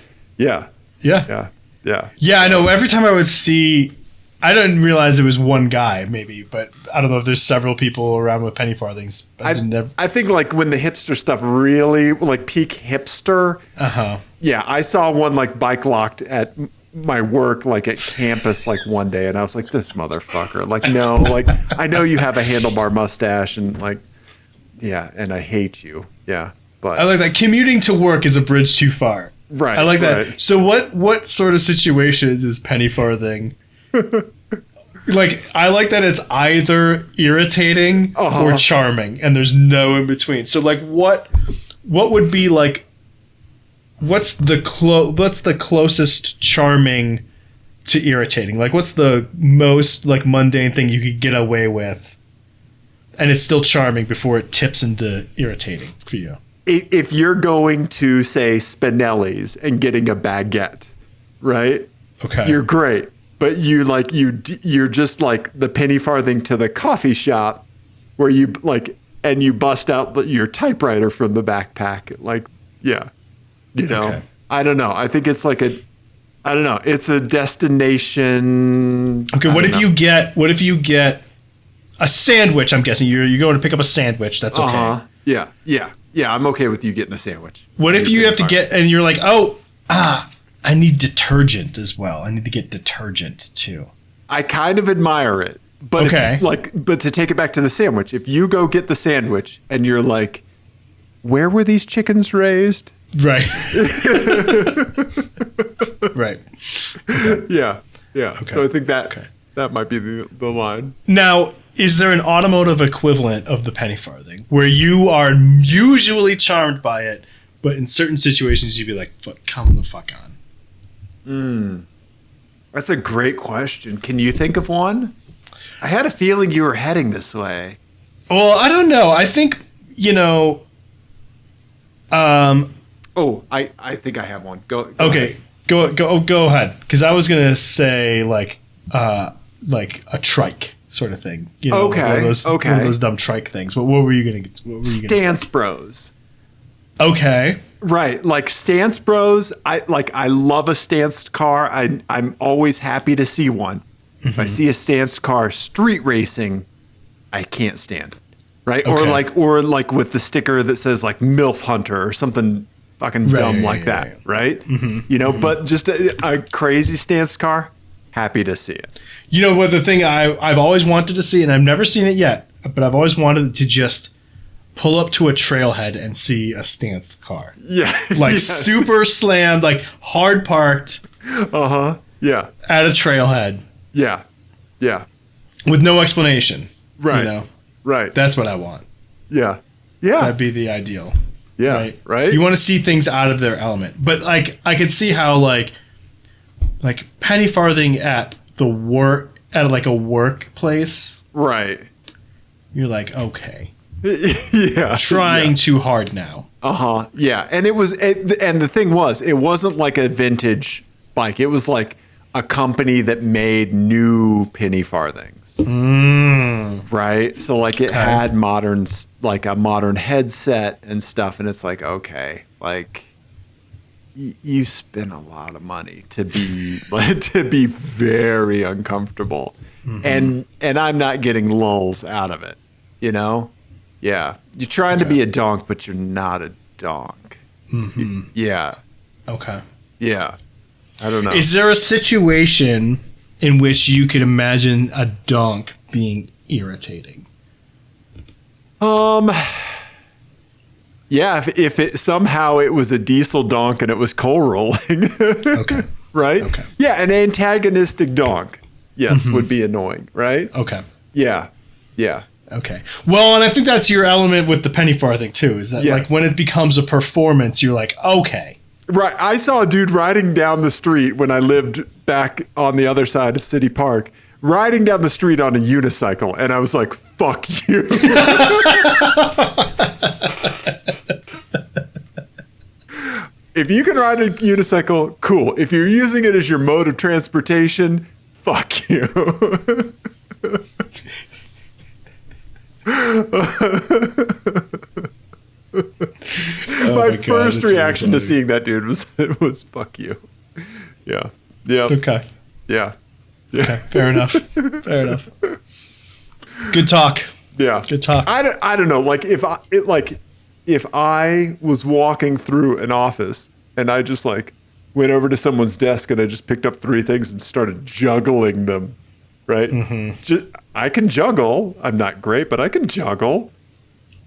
I know. Every time I would see, I didn't realize it was one guy, maybe, but I don't know if there's several people around with penny farthings. I think like when the hipster stuff really like peak hipster. Yeah, I saw one like bike locked at my work like at campus like one day, and I was like, this motherfucker, like, no, like I know you have a handlebar mustache and like, and I hate you. But I like that. Commuting to work is a bridge too far. Right. I like that. Right. So what sort of situations is penny farthing? Like, I like that it's either irritating or charming, and there's no in between. So like what would be like, what's the closest charming to irritating? Like, what's the most like mundane thing you could get away with and it's still charming before it tips into irritating for you? If you're going to say Spinelli's and getting a baguette, right? Okay. You're great. But you're just like the penny farthing to the coffee shop where you like, and you bust out your typewriter from the backpack. Like, you know, Okay. I don't know. I think it's like it's a destination. Okay. What if you get a sandwich? I'm guessing you're going to pick up a sandwich. That's okay. Yeah. I'm okay with you getting a sandwich. What if you have to get, and you're like, I need detergent as well. I need to get detergent too. I kind of admire it, but but to take it back to the sandwich, if you go get the sandwich and you're like, where were these chickens raised? Right. Right. Okay. Yeah. Okay. So I think that might be the line. Now, is there an automotive equivalent of the penny farthing where you are usually charmed by it, but in certain situations you'd be like, come the fuck on? That's a great question. Can you think of one? I had a feeling you were heading this way. Well, I don't know. I think, I think I have one. Go okay. ahead. Go ahead. Because I was gonna say like a trike sort of thing. Okay. One of those dumb trike things. What were you gonna get? Stance Bros. Okay. Right, like Stance Bros. I love a stanced car. I'm always happy to see one. If I see a stanced car street racing, I can't stand it. Right, Okay. or like with the sticker that says like MILF Hunter or something fucking dumb like that. Right, but just a crazy stanced car, happy to see it. You know what? The thing I've always wanted to see, and I've never seen it yet, but I've always wanted to just pull up to a trailhead and see a stanced car. Yeah. Like Yes. super slammed, like hard parked. Yeah. At a trailhead. Yeah. Yeah. With no explanation. Right. Right. That's what I want. Yeah. Yeah. That'd be the ideal. Yeah. Right. You want to see things out of their element. But like I could see how like penny farthing at like a workplace. Right. You're like, okay. Yeah. Trying too hard now. Yeah. And and the thing was, it wasn't like a vintage bike. It was like a company that made new penny farthings. Right? So like it had like a modern headset and stuff, and it's like, okay, like you spend a lot of money to be to be very uncomfortable. And I'm not getting lulls out of it, you know? Yeah. You're trying to be a donk, but you're not a donk. Yeah. Okay. Yeah. I don't know. Is there a situation in which you could imagine a donk being irritating? Yeah, if it somehow it was a diesel donk and it was coal rolling. Okay. Right? Okay. Yeah, an antagonistic donk. Yes, would be annoying, right? Okay. Yeah. Yeah. Okay. Well, and I think that's your element with the penny farthing too, is that like when it becomes a performance, you're like, okay. Right. I saw a dude riding down the street when I lived back on the other side of City Park, riding down the street on a unicycle, and I was like, fuck you. If you can ride a unicycle, cool. If you're using it as your mode of transportation, fuck you. My first reaction to seeing that dude was fuck you. Yeah. Yeah. Okay. Yeah. Okay. Fair enough. Fair enough. Good talk. Yeah. Good talk. I don't know. Like if I was walking through an office and I just like went over to someone's desk and I just picked up 3 things and started juggling them, right? I can juggle. I'm not great, but I can juggle.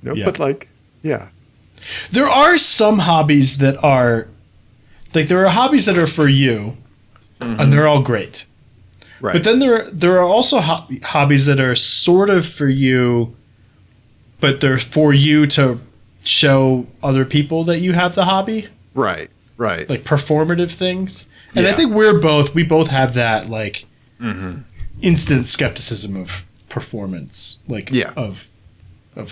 But like, yeah. There are some hobbies that are like there are hobbies that are for you, and they're all great. Right. But then there are also hobbies that are sort of for you, but they're for you to show other people that you have the hobby. Right. Right. Like performative things. And I Yeah. think we both have that like instant skepticism of performance, like of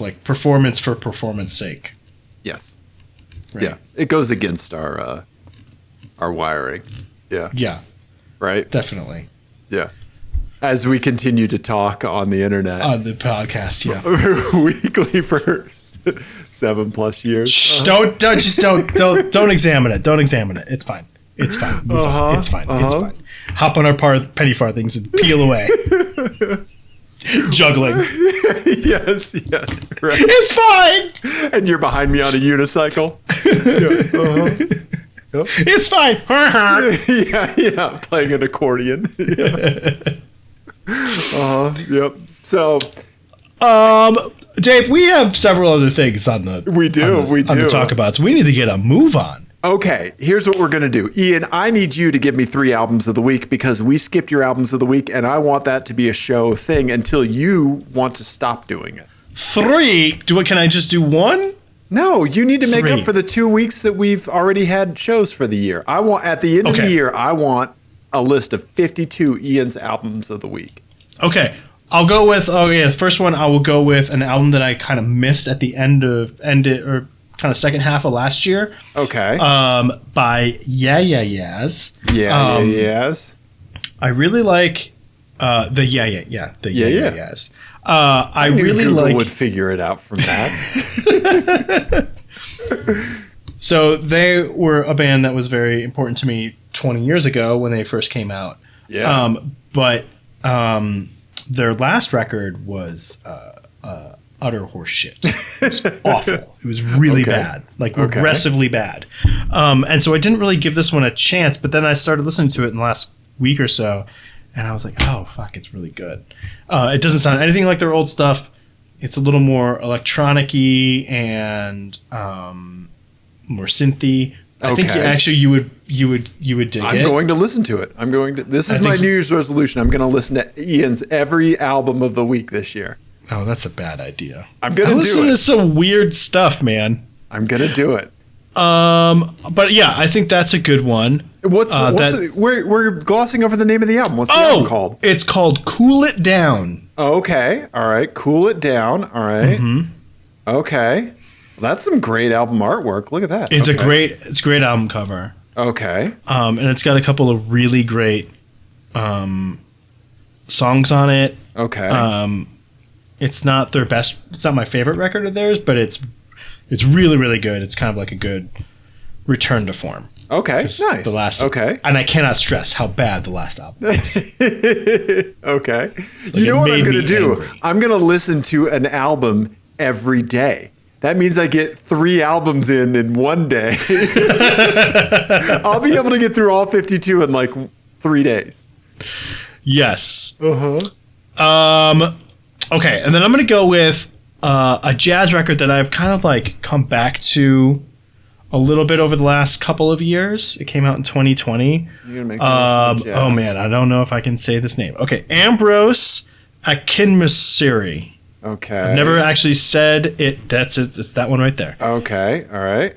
like performance for performance sake. Yes. Right? Yeah. It goes against our wiring. Yeah. Yeah, Right. definitely. Yeah. As we continue to talk on the internet On the podcast, yeah. weekly for 7+ years. Shh, don't examine it. Don't examine it. It's fine. It's fine. Move on. It's fine. It's fine. Hop on our penny farthings and peel away. Juggling. Yes. Right. It's fine. And you're behind me on a unicycle. Yep. It's fine. Yeah. Playing an accordion. Yep. So, Dave, we have several other things on the we do on the talk about. So we need to get a move on. Okay, here's what we're going to do. Ian, I need you to give me 3 albums of the week because we skipped your albums of the week, and I want that to be a show thing until you want to stop doing it. 3? Can I just do 1? No, you need to make 3. up for the 2 weeks that we've already had shows for the year. I want, at the end of the year, I want a list of 52 Ian's albums of the week. Okay. I'll go with, the first one I will go with an album that I kind of missed at the end or kind of second half of last year. Okay. By Yeahs. Yes. I really like the Yeahs. I really Google like. would figure it out from that. So they were a band that was very important to me 20 years ago when they first came out. Yeah. But their last record was utter horse shit. It was awful. It was really bad, like aggressively bad. And so I didn't really give this one a chance, but then I started listening to it in the last week or so, and I was like, oh, fuck, it's really good. It doesn't sound anything like their old stuff. It's a little more electronic-y and more synthy. I think actually you would dig it. I'm going to listen to it. This is my New Year's resolution. I'm going to listen to Ian's every album of the week this year. Oh, that's a bad idea. I'm going to do it. Listen to some weird stuff, man. I'm going to do it. But yeah, I think that's a good one. We're glossing over the name of the album. What's the album called? It's called Cool It Down. Okay. All right. Cool It Down. All right. Mm-hmm. Okay. Well, that's some great album artwork. Look at that. It's a great album cover. Okay. And it's got a couple of really great songs on it. Okay. It's not their best. It's not my favorite record of theirs, but it's really, really good. It's kind of like a good return to form. Okay, nice. The last, okay. And I cannot stress how bad the last album is. Okay. You know what I'm going to do? Angry. I'm going to listen to an album every day. That means I get 3 albums in one day. I'll be able to get through all 52 in like 3 days. Yes. Uh-huh. Okay, and then I'm going to go with a jazz record that I've kind of like come back to a little bit over the last couple of years. It came out in 2020. You're gonna make jazz. Oh man, I don't know if I can say this name. Okay, Ambrose Akinmusire. Okay. I've never actually said it. That's it. It's that one right there. Okay. All right.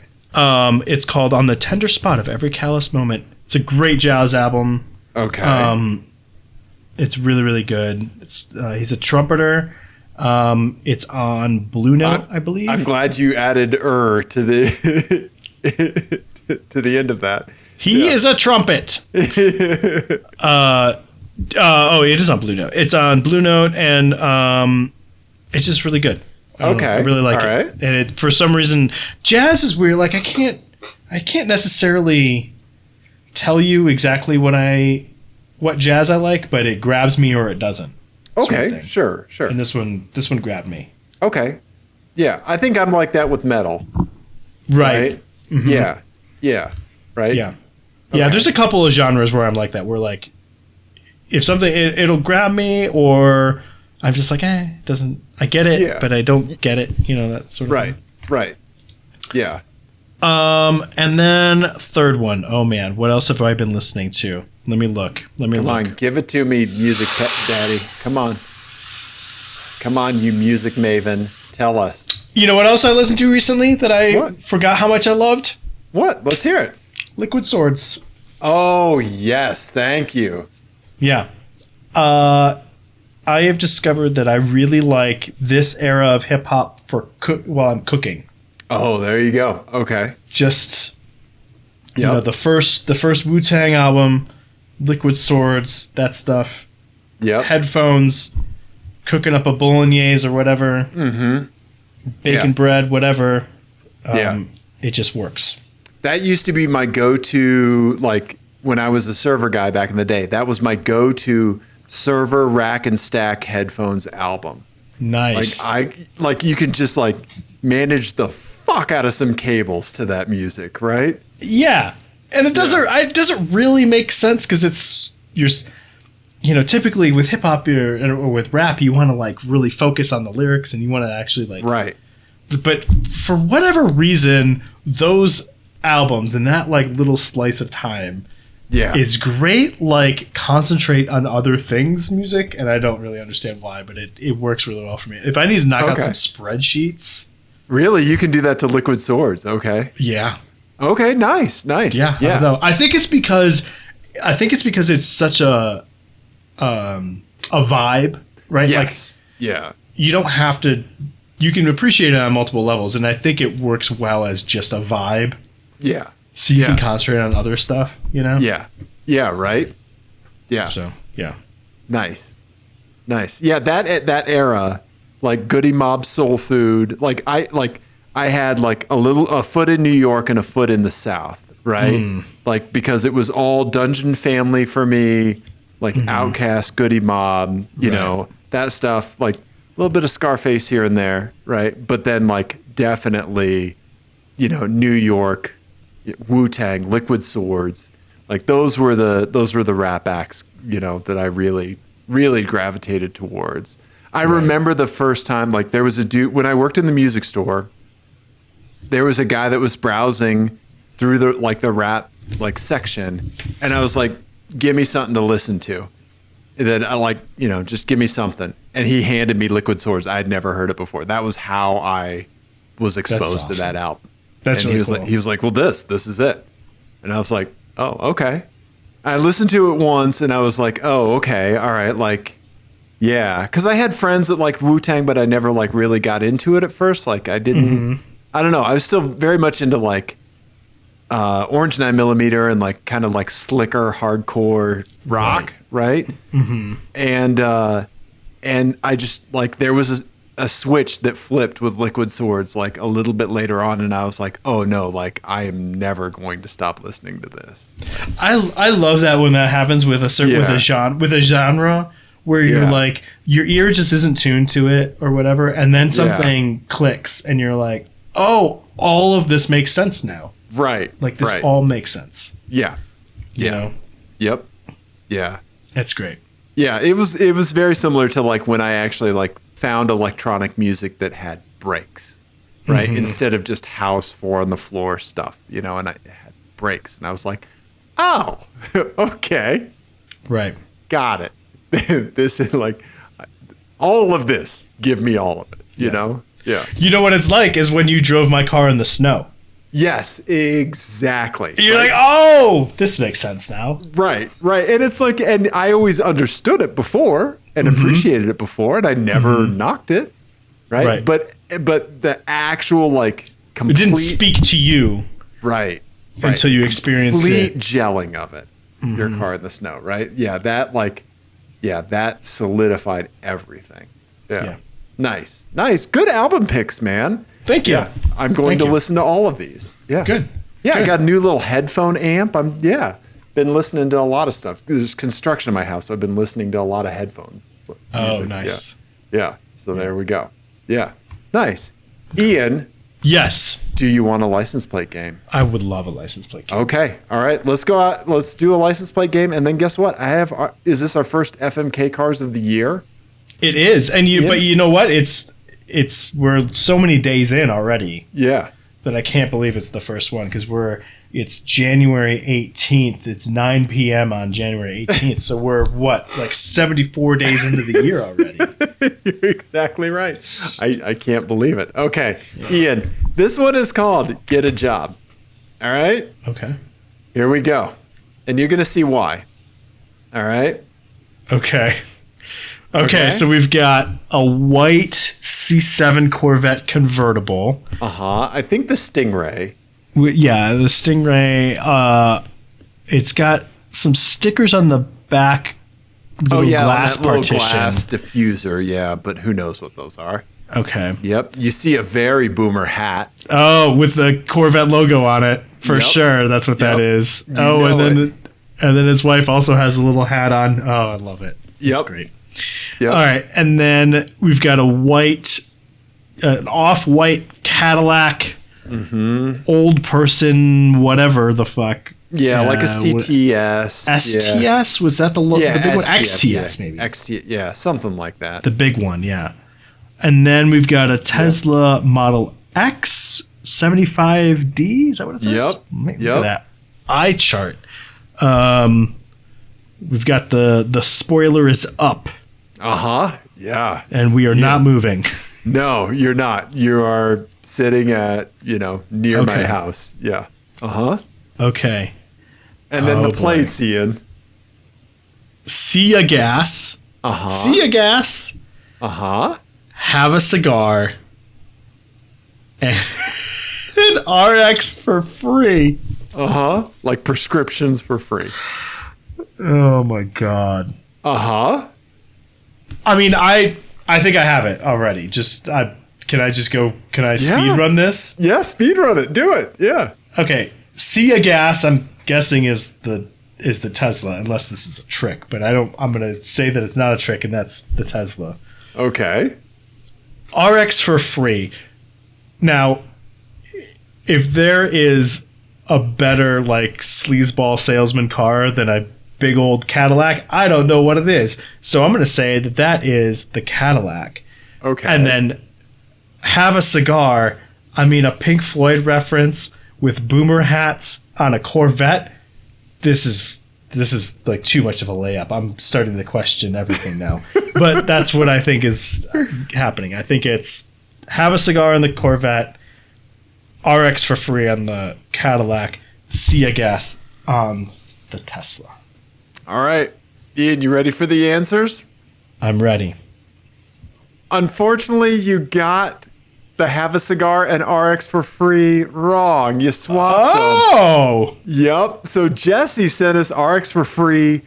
It's called "On the Tender Spot of Every Calloused Moment." It's a great jazz album. Okay. It's really, really good. He's a trumpeter. It's on Blue Note, I believe. I'm glad you added to the to the end of that. He is a trumpet. It is on Blue Note. It's on Blue Note, and it's just really good. I really like it. Right. And for some reason, jazz is weird. Like I can't necessarily tell you exactly what jazz I like, but it grabs me or it doesn't. Okay, sure. And this one grabbed me. Okay. Yeah, I think I'm like that with metal. Right. Mm-hmm. Yeah. Right? Yeah. Okay. Yeah, there's a couple of genres where I'm like that, where like if something it'll grab me, or I'm just like, it doesn't, I get it, but I don't get it, that sort of thing. Right. Yeah. And then third one. Oh man, what else have I been listening to? Let me look. Come on, give it to me, music daddy. Come on, you music maven. Tell us. You know what else I listened to recently that I forgot how much I loved? What? Let's hear it. Liquid Swords. Oh, yes. Thank you. Yeah. I have discovered that I really like this era of hip hop while I'm cooking. Oh, there you go. Okay. Just the first Wu-Tang album, Liquid Swords, that stuff. Yep. Headphones, cooking up a bolognese or whatever. Mm-hmm. Bacon bread, whatever. It just works. That used to be my go-to, like when I was a server guy back in the day. That was my go-to server rack and stack headphones album. Nice. Like you can just like manage the fuck out of some cables to that music, right? Yeah. And it doesn't really make sense because typically with hip hop or with rap, you want to like really focus on the lyrics and you want to actually like, right. But for whatever reason, those albums and that like little slice of time is great, like concentrate on other things music. And I don't really understand why, but it works really well for me. If I need to knock out some spreadsheets. Really? You can do that to Liquid Swords. Okay. Yeah. Okay. Nice. Yeah. I think it's because it's such a vibe, right? Yes. Like, you don't have to. You can appreciate it on multiple levels, and I think it works well as just a vibe. Yeah. So you can concentrate on other stuff, Yeah. Yeah. Right. Yeah. So yeah. Nice. Yeah. That era, like Goody Mob Soul Food, I had like a foot in New York and a foot in the South, right? Like because it was all Dungeon Family for me, like Outkast, Goody Mob, you know, that stuff, like a little bit of Scarface here and there, right? But then like definitely, New York, Wu-Tang, Liquid Swords, like those were the rap acts, that I really, really gravitated towards. I remember the first time, like there was a dude when I worked in the music store. There was a guy that was browsing through the rap like section, and I was like, "Give me something to listen to." And then I just give me something, and he handed me Liquid Swords. I had never heard it before. That was how I was exposed to that album. That's really cool. He was like, "Well, this is it," and I was like, "Oh, okay." I listened to it once, and I was like, "Oh, okay, all right." Like, yeah, because I had friends that liked Wu-Tang, but I never like really got into it at first. Like, I didn't. I don't know. I was still very much into like Orange 9mm and like kind of like slicker hardcore rock, right? Mm-hmm. And I just like there was a switch that flipped with Liquid Swords like a little bit later on, and I was like, oh no, like I am never going to stop listening to this. I love that when that happens with a certain with a genre where you're like your ear just isn't tuned to it or whatever, and then something clicks and you're like, oh, all of this makes sense now. Right. Like this all makes sense. Yeah. You know? Yep. Yeah. That's great. Yeah, it was very similar to like when I actually like found electronic music that had breaks, right? Mm-hmm. Instead of just house 4 on the floor stuff, you know, and I had breaks, and I was like, oh, okay. Right. Got it. This is like all of this. Give me all of it, you know? Yeah. You know what it's like is when you drove my car in the snow. Yes, exactly. You're like, oh, this makes sense now. Right. And it's like, and I always understood it before and appreciated it before, and I never knocked it. Right. But the actual like complete, it didn't speak to you. Right. Until you experienced complete it. gelling of it. Your car in the snow. Right. Yeah. That solidified everything. Yeah. Nice. Good album picks, man. Thank you. Yeah, I'm going to listen to all of these. Yeah. Good. Yeah, I got a new little headphone amp. Been listening to a lot of stuff. There's construction in my house, so I've been listening to a lot of headphone music. Oh, nice. Yeah. So there we go. Yeah. Nice. Ian. Yes. Do you want a license plate game? I would love a license plate game. Okay. All right. Let's go out. Let's do a license plate game. And then guess what? Is this our first FMK cars of the year? It is. And but you know what? We're so many days in already. Yeah. That I can't believe it's the first one because it's January 18th. It's 9 p.m. on January 18th. So we're like 74 days into the year already. You're exactly right. I can't believe it. Okay. Yeah. Ian, this one is called Get a Job. All right? Okay. Here we go. And you're going to see why. All right? Okay, so we've got a white C7 Corvette convertible. I think the Stingray. The Stingray. It's got some stickers on the back. Glass on that partition. Little glass diffuser. Yeah, but who knows what those are? Okay. Yep. You see a very boomer hat. Oh, with the Corvette logo on it for sure. That's what that is. And then his wife also has a little hat on. Oh, I love it. Yep. It's great. Yep. All right, and then we've got an off-white Cadillac, old person, whatever the fuck. Yeah, like a CTS. STS? Was that the big one? XTS, maybe. XTS, something like that. The big one, yeah. And then we've got a Tesla Model X 75D. Is that what it says? Yep. Look at that eye chart. We've got the spoiler is up. Yeah. And we are not moving. No, you're not. You are sitting at, near my house. Yeah. Okay. And then the plates, Ian. See a gas. See a gas. Have a cigar. And an RX for free. Like prescriptions for free. Oh my God. I mean, I think I have it already. Can I speed run this? Yeah, speed run it. Do it. Yeah. Okay. See a gas, I'm guessing is the Tesla, unless this is a trick, but I'm gonna say that it's not a trick and that's the Tesla. Okay. RX for free. Now, if there is a better like sleazeball salesman car than a big old Cadillac, I don't know what it is. So I'm going to say that is the Cadillac. Okay. And then have a cigar. I mean, a Pink Floyd reference with boomer hats on a Corvette. This is like too much of a layup. I'm starting to question everything now. But that's what I think is happening. I think it's have a cigar on the Corvette, RX for free on the Cadillac, see a gas on the Tesla. All right. Ian, you ready for the answers? I'm ready. Unfortunately, you got the have a cigar and RX for free. Wrong. You swapped them. Oh! Yep. So Jesse sent us RX for free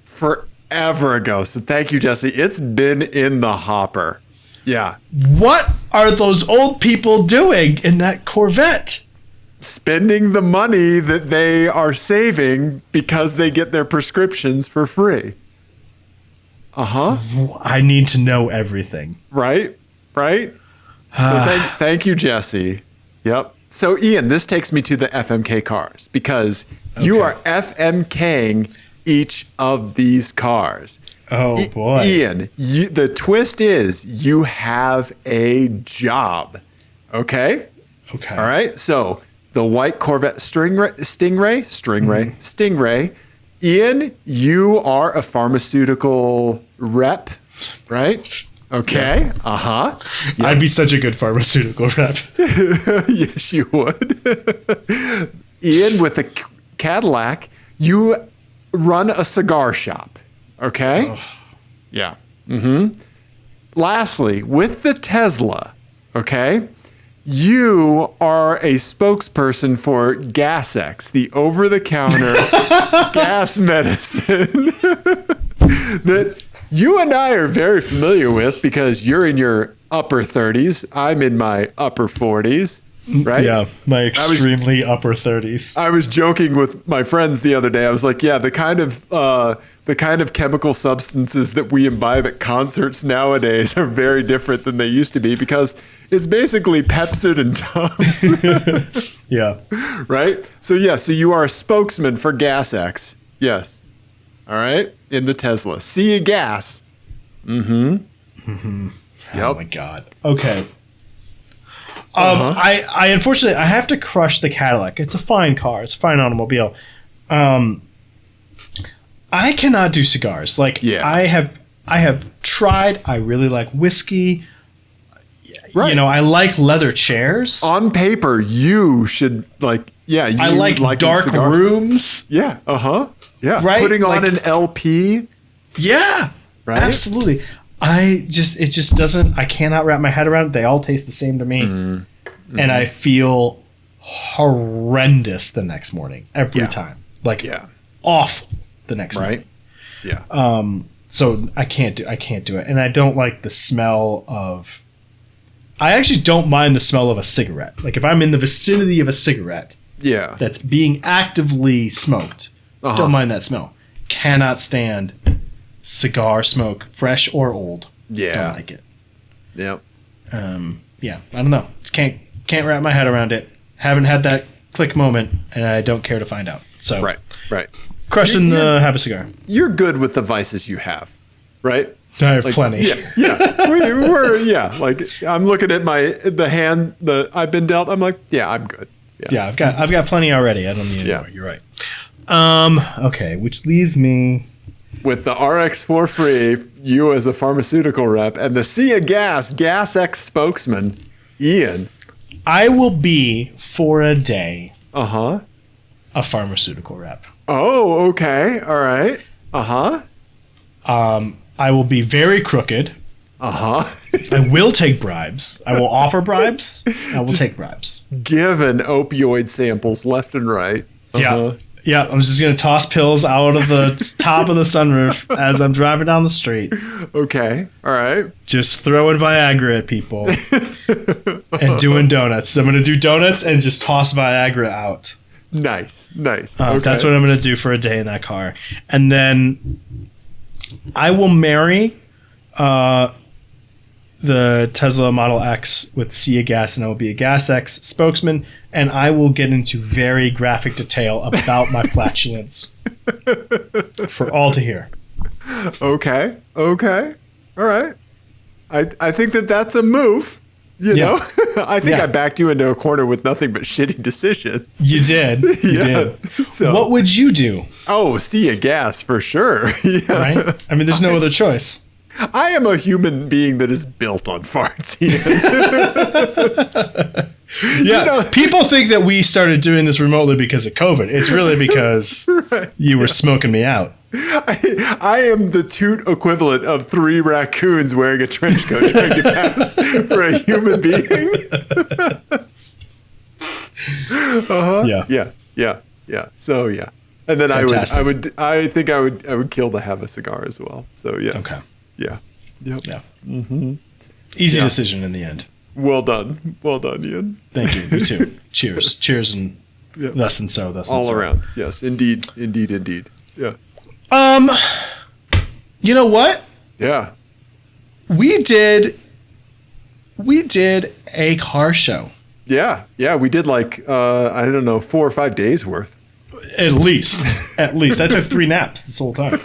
forever ago. So thank you, Jesse. It's been in the hopper. Yeah. What are those old people doing in that Corvette? Spending the money that they are saving because they get their prescriptions for free. I need to know everything. Right? Right? So thank you, Jesse. Yep. So Ian, this takes me to the FMK cars because you are FMKing each of these cars. Oh boy. Ian, the twist is you have a job. Okay? Okay. All right. So the white Corvette Stingray. Ian, you are a pharmaceutical rep, right? Okay. Yeah. Uh-huh. Yeah. I'd be such a good pharmaceutical rep. Yes, you would. Ian, with the Cadillac, you run a cigar shop. Okay? Oh. Yeah. Mm-hmm. Lastly, with the Tesla, okay, you are a spokesperson for GasX, the over-the-counter gas medicine that you and I are very familiar with because you're in your upper 30s. I'm in my upper 40s, right? Yeah, my extremely upper 30s. I was joking with my friends the other day. I was like, yeah, the kind of chemical substances that we imbibe at concerts nowadays are very different than they used to be because it's basically Pepsid and Tums. Yeah. Right? So you are a spokesman for GasX. Yes. All right? In the Tesla. See you gas. Mm-hmm. Mm-hmm. Yep. Oh my God. Okay. I unfortunately I have to crush the Cadillac. It's a fine car. It's a fine automobile. I cannot do cigars. I have tried. I really like whiskey. Right. You know, I like leather chairs. On paper, you should I like dark rooms. Yeah. Uh-huh. Yeah. Right? Putting on an LP. Yeah. Right. Absolutely. It just doesn't, I cannot wrap my head around it. They all taste the same to me. Mm-hmm. And I feel horrendous the next morning every time. Awful the next morning. Yeah. So I can't do it. And I don't like the smell of, I actually don't mind the smell of a cigarette. Like if I'm in the vicinity of a cigarette that's being actively smoked, don't mind that smell. Cannot stand cigar smoke, fresh or old. Yeah. Don't like it. Yep. Yeah, I don't know. Can't wrap my head around it. Haven't had that click moment, and I don't care to find out. So Right. Crushing the have a cigar. You're good with the vices you have, right? I have plenty. Yeah. We're like I'm looking at the hand that I've been dealt. I'm like, yeah, I'm good. Yeah, I've got plenty already. I don't need any more. You're right. Okay, which leaves me with the RX for free, you as a pharmaceutical rep, and the Sea of GasX spokesman, Ian. I will be for a day. A pharmaceutical rep. Oh, okay. All right. I will be very crooked. I will take bribes. I will offer bribes. I will take bribes. Given opioid samples left and right. Yeah, I'm just going to toss pills out of the top of the sunroof as I'm driving down the street. Okay. All right. Just throwing Viagra at people and doing donuts. I'm going to do donuts and just toss Viagra out. Nice. Okay. That's what I'm going to do for a day in that car. And then I will marry the Tesla Model X with Sea Gas, and I will be a GasX spokesman, and I will get into very graphic detail about my flatulence for all to hear. Okay. All right. I think that's a move. You know, I think I backed you into a corner with nothing but shitty decisions. You did. You did. So, what would you do? Oh, Sea Gas for sure. Right? I mean, there's no other choice. I am a human being that is built on farts. People think that we started doing this remotely because of COVID. It's really because you were smoking me out. I am the toot equivalent of 3 raccoons wearing a trench coat trying to pass for a human being. Yeah. So yeah, and then Fantastic. I would kill to have a cigar as well. So yeah. Okay. Yeah. Yep. Yeah. Easy decision in the end. Well done, Ian. Thank you. You too. Cheers, and thus and so. All around. Yes, indeed. Yeah. You know what? Yeah. We did a car show. Yeah. We did like I don't know, 4 or 5 days worth. At least. I took 3 naps this whole time.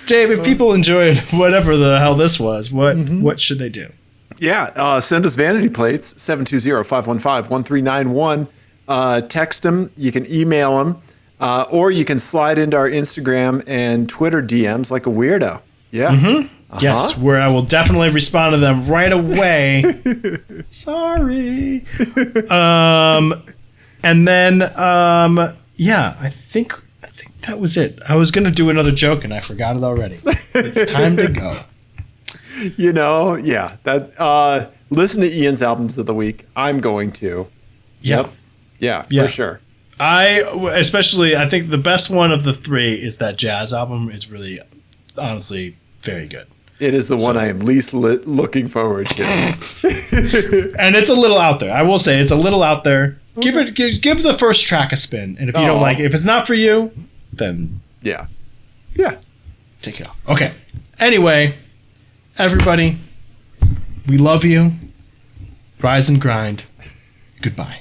Dave, if people enjoyed whatever the hell this was, what should they do? Yeah, send us vanity plates, 720-515-1391. Text them. You can email them. Or you can slide into our Instagram and Twitter DMs like a weirdo. Yeah. Mm-hmm. Yes, where I will definitely respond to them right away. Sorry. And then, I think that was it. I was going to do another joke and I forgot it already. It's time to go. Listen to Ian's albums of the week. I'm going to. Yep. Yeah, for sure. I think the best one of the 3 is that jazz album. It's really, honestly, very good. It is the one I am least looking forward to. And it's a little out there. I will say it's a little out there. Give the first track a spin. And if you don't like it, if it's not for you, then yeah. Take it off. Okay. Anyway, everybody, we love you. Rise and grind. Goodbye.